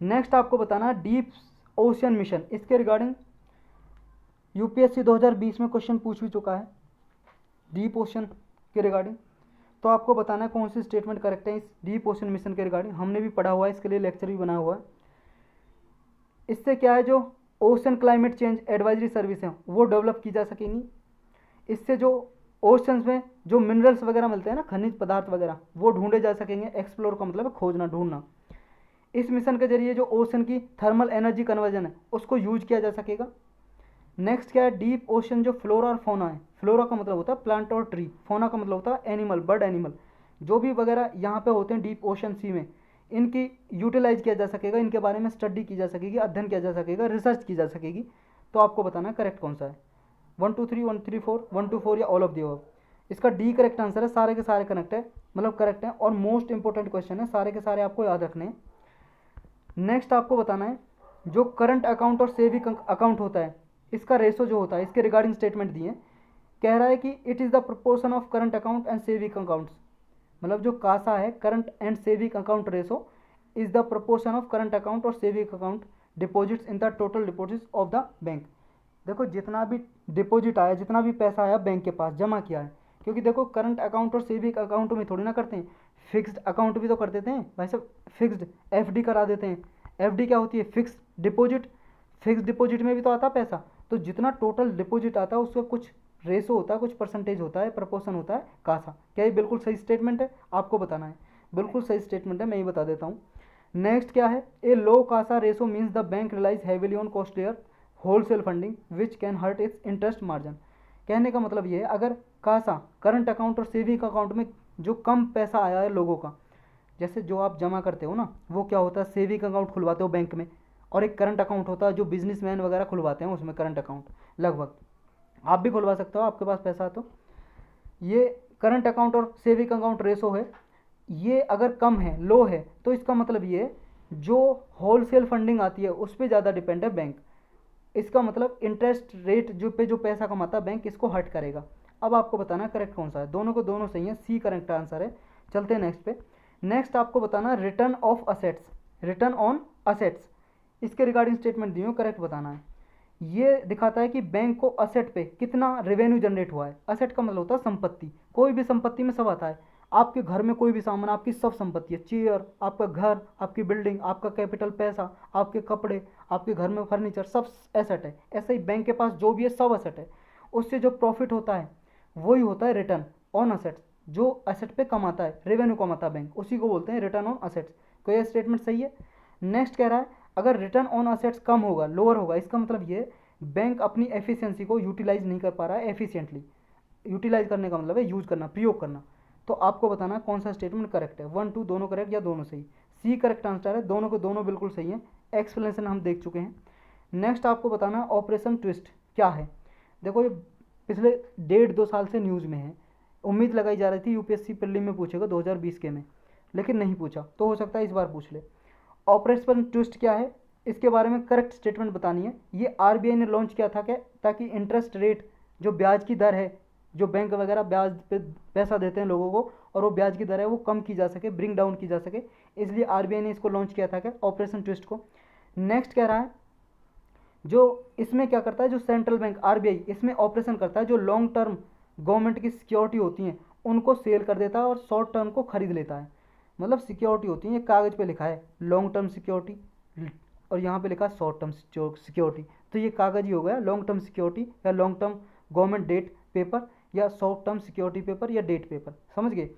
नेक्स्ट आपको बताना डीप ओशियन मिशन, इसके रिगार्डिंग यूपीएससी 2020 में क्वेश्चन पूछ भी चुका है डीप ओशन के रिगार्डिंग। तो आपको बताना है कौन सी स्टेटमेंट करेक्ट है इस डीप ओशन मिशन के रिगार्डिंग। हमने भी पढ़ा हुआ है, इसके लिए लेक्चर भी बना हुआ है। इससे क्या है, जो ocean climate change advisory service है वो डेवलप की जा सकेंगी। इससे जो ओशंस में जो मिनरल्स वगैरह मिलते हैं ना, खनिज पदार्थ वगैरह, वो ढूंढे जा सकेंगे। एक्सप्लोर का मतलब है खोजना, ढूंढना। इस मिशन के जरिए जो ओशन की थर्मल एनर्जी कन्वर्जन है उसको यूज किया जा सकेगा। नेक्स्ट क्या है, डीप ओशन जो फ्लोरा और फोना है, फ्लोरा का मतलब होता है प्लांट और ट्री, फोना का मतलब होता है एनिमल, बर्ड एनिमल, जो भी वगैरह यहाँ पे होते हैं डीप ओशन सी में, इनकी यूटिलाइज किया जा सकेगा, इनके बारे में स्टडी की जा सकेगी, अध्ययन किया जा सकेगा, रिसर्च की जा सकेगी। तो आपको बताना है करेक्ट कौन सा है, 1 2 3 1 3 4 1 2 4 या ऑल ऑफ द अबव। इसका डी करेक्ट आंसर है, सारे के सारे कनेक्ट है, मतलब करेक्ट है और मोस्ट इंपॉर्टेंट क्वेश्चन है, सारे के सारे आपको याद रखने हैं। नेक्स्ट आपको बताना है जो करंट अकाउंट और सेविंग अकाउंट होता है, इसका रेशो जो होता है, इसके रिगार्डिंग स्टेटमेंट दिए। कह रहा है कि it is the proportion of current account and saving accounts. मतलब जो कासा है, current and saving account ratio is the proportion of current account और saving account deposits in the total deposits of the bank. देखो जितना भी डिपॉजिट आया, जितना भी पैसा आया बैंक के पास जमा किया है, क्योंकि देखो करंट अकाउंट और सेविंग अकाउंट में थोड़ी ना करते हैं, फिक्स्ड अकाउंट भी तो कर देते हैं भाई साहब, फिक्स्ड एफडी करा देते हैं। एफडी क्या होती है? Fixed deposit. फिक्स्ड डिपॉजिट में भी तो आता पैसा। तो जितना टोटल डिपॉजिट आता है उसका कुछ रेशो होता है, कुछ परसेंटेज होता है, प्रपोर्शन होता है कासा। क्या ये बिल्कुल सही स्टेटमेंट है? आपको बताना है। बिल्कुल सही स्टेटमेंट है, मैं ही बता देता हूँ। नेक्स्ट क्या है? A low CASA ratio means the bank relies heavily on costlier wholesale funding which can hurt its interest margin. कहने का मतलब ये है, अगर कासा करंट अकाउंट और सेविंग अकाउंट में जो कम पैसा आया है लोगों का, जैसे जो आप जमा करते हो ना, वो क्या होता है, सेविंग अकाउंट खुलवाते हो बैंक में, और एक करंट अकाउंट होता है जो बिजनेसमैन वगैरह खुलवाते हैं, उसमें करंट अकाउंट लगभग आप भी खुलवा सकते हो, आपके पास पैसा है तो। ये करंट अकाउंट और सेविंग अकाउंट रेशो है, ये अगर कम है, लो है, तो इसका मतलब ये जो होलसेल फंडिंग आती है उस पर ज़्यादा डिपेंड है बैंक। इसका मतलब इंटरेस्ट रेट जो पैसा कमाता है बैंक, इसको हट करेगा। अब आपको बताना है करेक्ट कौन सा है। दोनों को दोनों सही है, सी करेक्ट आंसर है। चलते हैं नेक्स्ट पे। नेक्स्ट आपको बताना है return of assets, return on assets, इसके रिगार्डिंग स्टेटमेंट दिए हो, करेक्ट बताना है। ये दिखाता है कि बैंक को असेट पे कितना रेवेन्यू जनरेट हुआ है। असेट का मतलब होता है संपत्ति, कोई भी संपत्ति में सब आता है। आपके घर में कोई भी सामान, आपकी सब संपत्ति है, चेयर, आपका घर, आपकी बिल्डिंग, आपका कैपिटल पैसा, आपके कपड़े, आपके घर में फर्नीचर, सब एसेट है। ऐसे ही बैंक के पास जो भी है सब एसेट है। उससे जो प्रॉफिट होता है वही होता है रिटर्न ऑन असेट्स। जो एसेट पे कमाता है, रेवेन्यू कमाता है बैंक, उसी को बोलते हैं रिटर्न ऑन असेट्स। तो ये स्टेटमेंट सही है। नेक्स्ट कह रहा है अगर रिटर्न ऑन असेट्स कम होगा, लोअर होगा, इसका मतलब ये बैंक अपनी एफिशिएंसी को यूटिलाइज नहीं कर पा रहा है एफिशिएंटली। यूटिलाइज करने का मतलब है यूज करना, प्रयोग करना। तो आपको बताना कौन सा स्टेटमेंट करेक्ट है। 1 2 दोनों करेक्ट या दोनों सही? सी करेक्ट आंसर है, दोनों को दोनों बिल्कुल सही है। एक्सप्लेनेशन हम देख चुके हैं। नेक्स्ट आपको बताना ऑपरेशन ट्विस्ट क्या है। देखो ये पिछले 1.5-2 साल से न्यूज़ में है। उम्मीद लगाई जा रही थी यूपीएससी प्रीलिम में पूछेगा 2020 के में, लेकिन नहीं पूछा, तो हो सकता है इस बार पूछ ले। ऑपरेशन ट्विस्ट क्या है, इसके बारे में करेक्ट स्टेटमेंट बतानी है। ये आरबीआई ने लॉन्च किया था क्या, ताकि इंटरेस्ट रेट, जो ब्याज की दर है, जो बैंक वगैरह ब्याज पे पैसा देते हैं लोगों को, और वो ब्याज की दर है वो कम की जा सके, ब्रिंग डाउन की जा सके, इसलिए आरबीआई ने इसको लॉन्च किया था क्या, ऑपरेशन ट्विस्ट को। नेक्स्ट कह रहा है जो इसमें क्या करता है, जो सेंट्रल बैंक आरबीआई इसमें ऑपरेशन करता है, जो लॉन्ग टर्म गवर्नमेंट की सिक्योरिटी होती हैं उनको सेल कर देता है और शॉर्ट टर्म को खरीद लेता है। मतलब सिक्योरिटी होती है, कागज़ पे लिखा है लॉन्ग टर्म सिक्योरिटी और यहाँ पे लिखा है शॉर्ट टर्म सिक्योरिटी, तो ये कागज़ ही हो गया लॉन्ग टर्म सिक्योरिटी या long term government debt paper या शॉर्ट टर्म सिक्योरिटी पेपर या डेट पेपर, समझ गए।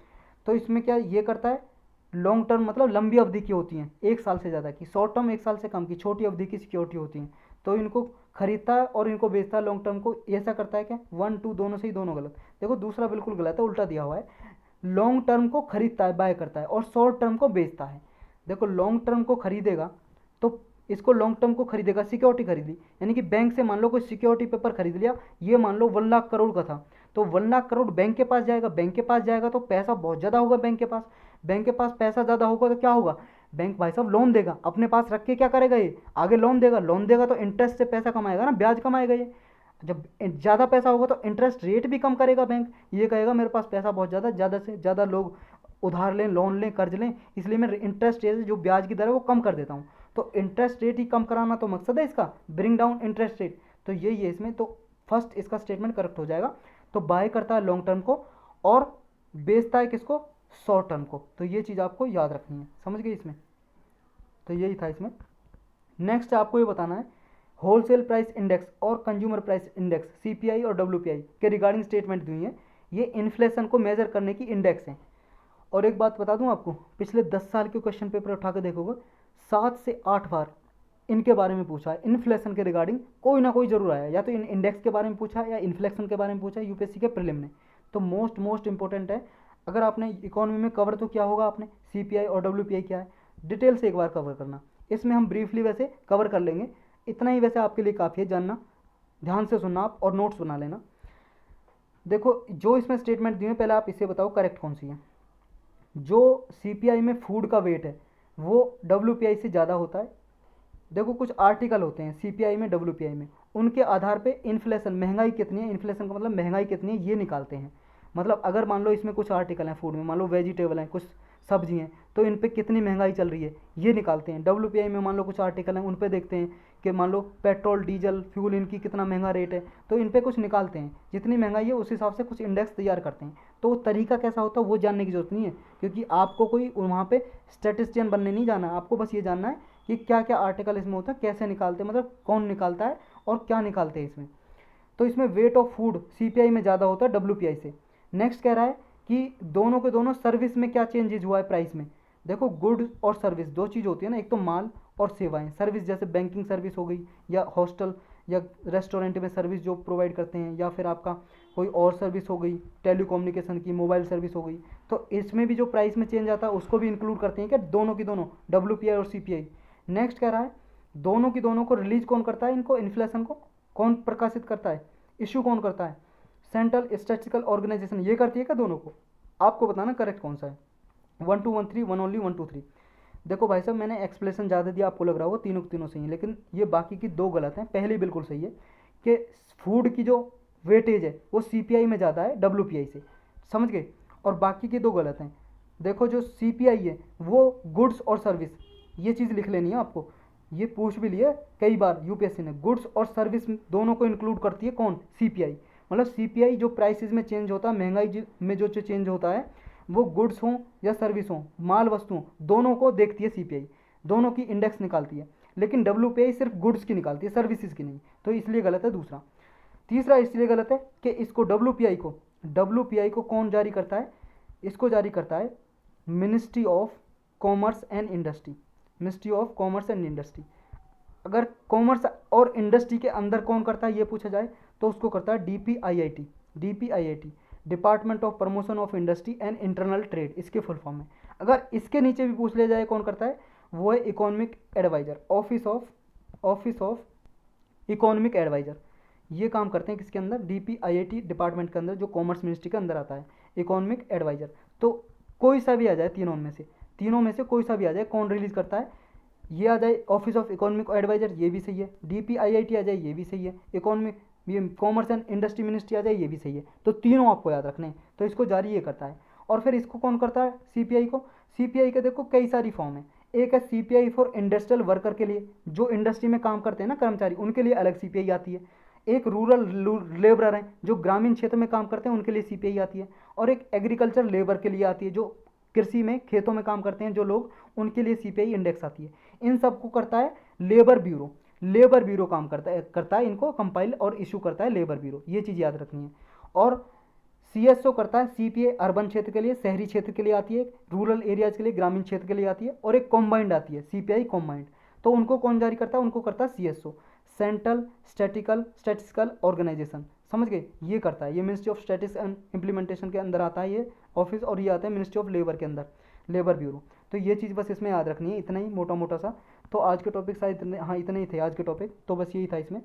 तो इसमें क्या ये करता है, लॉन्ग टर्म मतलब लंबी अवधि की होती हैं, 1 साल से ज़्यादा की, शॉर्ट टर्म 1 साल से कम की छोटी अवधि की सिक्योरिटी होती हैं, तो इनको खरीदता है और इनको बेचता है लॉन्ग टर्म को। ऐसा करता है क्या, 1 2 दोनों सही दोनों गलत। देखो दूसरा बिल्कुल गलत है, उल्टा दिया हुआ है। लॉन्ग टर्म को खरीदता है, बाय करता है, और शॉर्ट टर्म को बेचता है। देखो लॉन्ग टर्म को खरीदेगा तो इसको लॉन्ग टर्म को खरीदेगा, सिक्योरिटी खरीदी, यानी कि बैंक से मान लो कोई सिक्योरिटी पेपर खरीद लिया, ये मान लो 1 लाख करोड़ का था, तो 1 लाख करोड़ बैंक के पास जाएगा, बैंक के पास जाएगा तो पैसा बहुत ज़्यादा होगा बैंक के पास। बैंक के पास पैसा ज़्यादा होगा तो क्या होगा, बैंक भाई साहब लोन देगा, अपने पास रख के क्या करेगा, ये आगे लोन देगा, लोन देगा तो इंटरेस्ट से पैसा कमाएगा ना, ब्याज कमाएगा ये। जब ज़्यादा पैसा होगा तो इंटरेस्ट रेट भी कम करेगा बैंक, ये कहेगा मेरे पास पैसा बहुत ज़्यादा से ज़्यादा लोग उधार लें, लोन लें, कर्ज लें, इसलिए मैं इंटरेस्ट रेट जो ब्याज की दर है वो कम कर देता हूँ। तो इंटरेस्ट रेट ही कम कराना तो मकसद है इसका, ब्रिंग डाउन इंटरेस्ट रेट, तो यही है इसमें। तो फर्स्ट इसका स्टेटमेंट करेक्ट हो जाएगा। तो बाय करता है लॉन्ग टर्म को और बेचता है किसको, शॉर्ट टर्म को। तो ये चीज़ आपको याद रखनी है, समझ गए इसमें। तो यही था इसमें। नेक्स्ट आपको ये बताना है होलसेल प्राइस इंडेक्स और कंज्यूमर प्राइस इंडेक्स सीपीआई और डब्ल्यूपीआई के रिगार्डिंग स्टेटमेंट दी है। ये इन्फ्लेशन को मेजर करने की इंडेक्स हैं। और एक बात बता दूं आपको, पिछले 10 साल के क्वेश्चन पेपर उठा के देखोगे 7 से 8 बार इनके बारे में पूछा है, इन्फ्लेशन के रिगार्डिंग कोई ना कोई जरूर आया, या तो इन इंडेक्स के बारे में पूछा या इन्फ्लेशन के बारे में पूछा यूपीएससी के प्रीलिम ने। तो मोस्ट इंपॉर्टेंट है। अगर आपने इकोनॉमी में कवर तो किया होगा आपने, सीपीआई और डब्ल्यूपीआई क्या है, डिटेल से एक बार कवर करना। इसमें हम ब्रीफली वैसे कवर कर लेंगे, इतना ही वैसे आपके लिए काफ़ी है जानना। ध्यान से सुनना आप और नोट्स बना लेना। देखो जो इसमें स्टेटमेंट दिए पहले आप इसे बताओ करेक्ट कौन सी है। जो सीपीआई में फूड का वेट है वो डब्ल्यूपीआई से ज़्यादा होता है। देखो कुछ आर्टिकल होते हैं सीपीआई में, डब्ल्यूपीआई में, उनके आधार पे इन्फ्लेशन, महंगाई कितनी है, इन्फ्लेशन का मतलब महंगाई कितनी है, ये निकालते हैं। मतलब अगर मान लो इसमें कुछ आर्टिकल हैं फूड में, मान लो वेजिटेबल हैं, कुछ सब्जी हैं, तो इन पे कितनी महंगाई चल रही है ये निकालते हैं। WPI में मान लो कुछ आर्टिकल हैं, उन पे देखते हैं कि मान लो पेट्रोल डीजल फ्यूल इनकी कितना महंगा रेट है, तो इन पे कुछ निकालते हैं, जितनी महंगाई है उस हिसाब से कुछ इंडेक्स तैयार करते हैं। तो वो तरीका कैसा होता है वो जानने की जरूरत नहीं है, क्योंकि आपको कोई वहाँ पे स्टैटिस्टिशियन बनने नहीं जाना है, आपको बस ये जानना है कि क्या क्या आर्टिकल इसमें होता है, कैसे निकालते हैं, मतलब कौन निकालता है और क्या निकालते हैं इसमें। तो इसमें वेट ऑफ फूड CPI में ज़्यादा होता है WPI से। नेक्स्ट कह रहा है कि दोनों के दोनों सर्विस में क्या चेंजेज हुआ है प्राइस में। देखो गुड और सर्विस दो चीज़ होती है ना, एक तो माल और सेवाएं। सर्विस जैसे बैंकिंग सर्विस हो गई, या हॉस्टल या रेस्टोरेंट में सर्विस जो प्रोवाइड करते हैं, या फिर आपका कोई और सर्विस हो गई, टेलीकम्युनिकेशन की मोबाइल सर्विस हो गई, तो इसमें भी जो प्राइस में चेंज आता है उसको भी इंक्लूड करते हैं क्या, दोनों की दोनों WPI और CPI। नेक्स्ट कह रहा है दोनों की दोनों को रिलीज कौन करता है, इनको इन्फ्लेशन को कौन प्रकाशित करता है, इशू कौन करता है, सेंट्रल स्टैटिस्टिकल ऑर्गेनाइजेशन। ये करती है क्या दोनों को, आपको बताना करेक्ट कौन सा है। 1 2 1 3 1 ओनली 1 2 3। देखो भाई साहब मैंने एक्सप्लेनेशन ज़्यादा दिया, आपको लग रहा होगा तीनों के तीनों सही है, लेकिन ये बाकी की दो गलत हैं। पहली बिल्कुल सही है कि फूड की जो वेटेज है वो CPI में ज़्यादा है WPI से, समझ गए। और बाकी की दो गलत हैं। देखो जो CPI है वो गुड्स और सर्विस, ये चीज़ लिख लेनी है आपको, ये पूछ भी लिए कई बार UPSC ने। गुड्स और सर्विस दोनों को इंक्लूड करती है कौन, CPI। मतलब CPI जो प्राइसेस में चेंज होता है, महंगाई में जो चेंज होता है, वो गुड्स हों या सर्विस हों, माल वस्तुओं, दोनों को देखती है CPI, दोनों की इंडेक्स निकालती है। लेकिन WPI सिर्फ गुड्स की निकालती है, सर्विसेज की नहीं, तो इसलिए गलत है दूसरा। तीसरा इसलिए गलत है कि इसको WPI को कौन जारी करता है, इसको जारी करता है ministry of commerce and industry. Ministry of commerce and industry. अगर कॉमर्स और इंडस्ट्री के अंदर कौन करता है ये पूछा जाए तो उसको करता है DPIIT, department of promotion of industry and internal trade, इसके फुल फॉर्म है। अगर इसके नीचे भी पूछ लिया जाए कौन करता है, वो है economic adviser, office of economic adviser. ये काम करते हैं किसके अंदर, DPIIT डिपार्टमेंट के अंदर, जो कॉमर्स मिनिस्ट्री के अंदर आता है, इकोनॉमिक एडवाइजर। तो कोई सा भी आ जाए तीनों में से कोई सा भी आ जाए, कौन रिलीज करता है, ये आ जाए ऑफिस ऑफ इकोनॉमिक एडवाइजर, ये भी सही है। DPIIT आ जाए, ये भी सही है। इकोनॉमिक ये कॉमर्स एंड इंडस्ट्री मिनिस्ट्री आ जाए, ये भी सही है। तो तीनों आपको याद रखने हैं, तो इसको जारी ये करता है। और फिर इसको कौन करता है, CPI को। CPI के देखो कई सारी फॉर्म है। एक है CPI फॉर इंडस्ट्रियल वर्कर के लिए, जो इंडस्ट्री में काम करते हैं ना कर्मचारी, उनके लिए अलग CPI आती है। एक रूरल लेबरर हैं जो ग्रामीण क्षेत्र में काम करते हैं, उनके लिए CPI आती है। और एक एग्रीकल्चर लेबर के लिए आती है, जो कृषि में खेतों में काम करते हैं जो लोग, उनके लिए CPI इंडेक्स आती है। इन सबको करता है लेबर ब्यूरो काम करता है इनको कंपाइल और इशू करता है लेबर ब्यूरो, ये चीज़ याद रखनी है। और CSO करता है CPI अर्बन क्षेत्र के लिए, शहरी क्षेत्र के लिए आती है, रूरल एरियाज के लिए, ग्रामीण क्षेत्र के लिए आती है। और एक कॉम्बाइंड आती है CPI कॉम्बाइंड, तो उनको कौन जारी करता है, उनको करता है CSO, सेंट्रल स्टैटिस्टिकल ऑर्गेनाइजेशन, समझ गए। ये करता है, ये ministry of statistics and implementation के अंदर आता है ये ऑफिस, और ये आता है मिनिस्ट्री ऑफ लेबर के अंदर, लेबर ब्यूरो। तो ये चीज़ बस इसमें याद रखनी है, इतना ही मोटा मोटा सा। तो आज के टॉपिक शायद इतने ही थे आज के टॉपिक, तो बस यही था इसमें।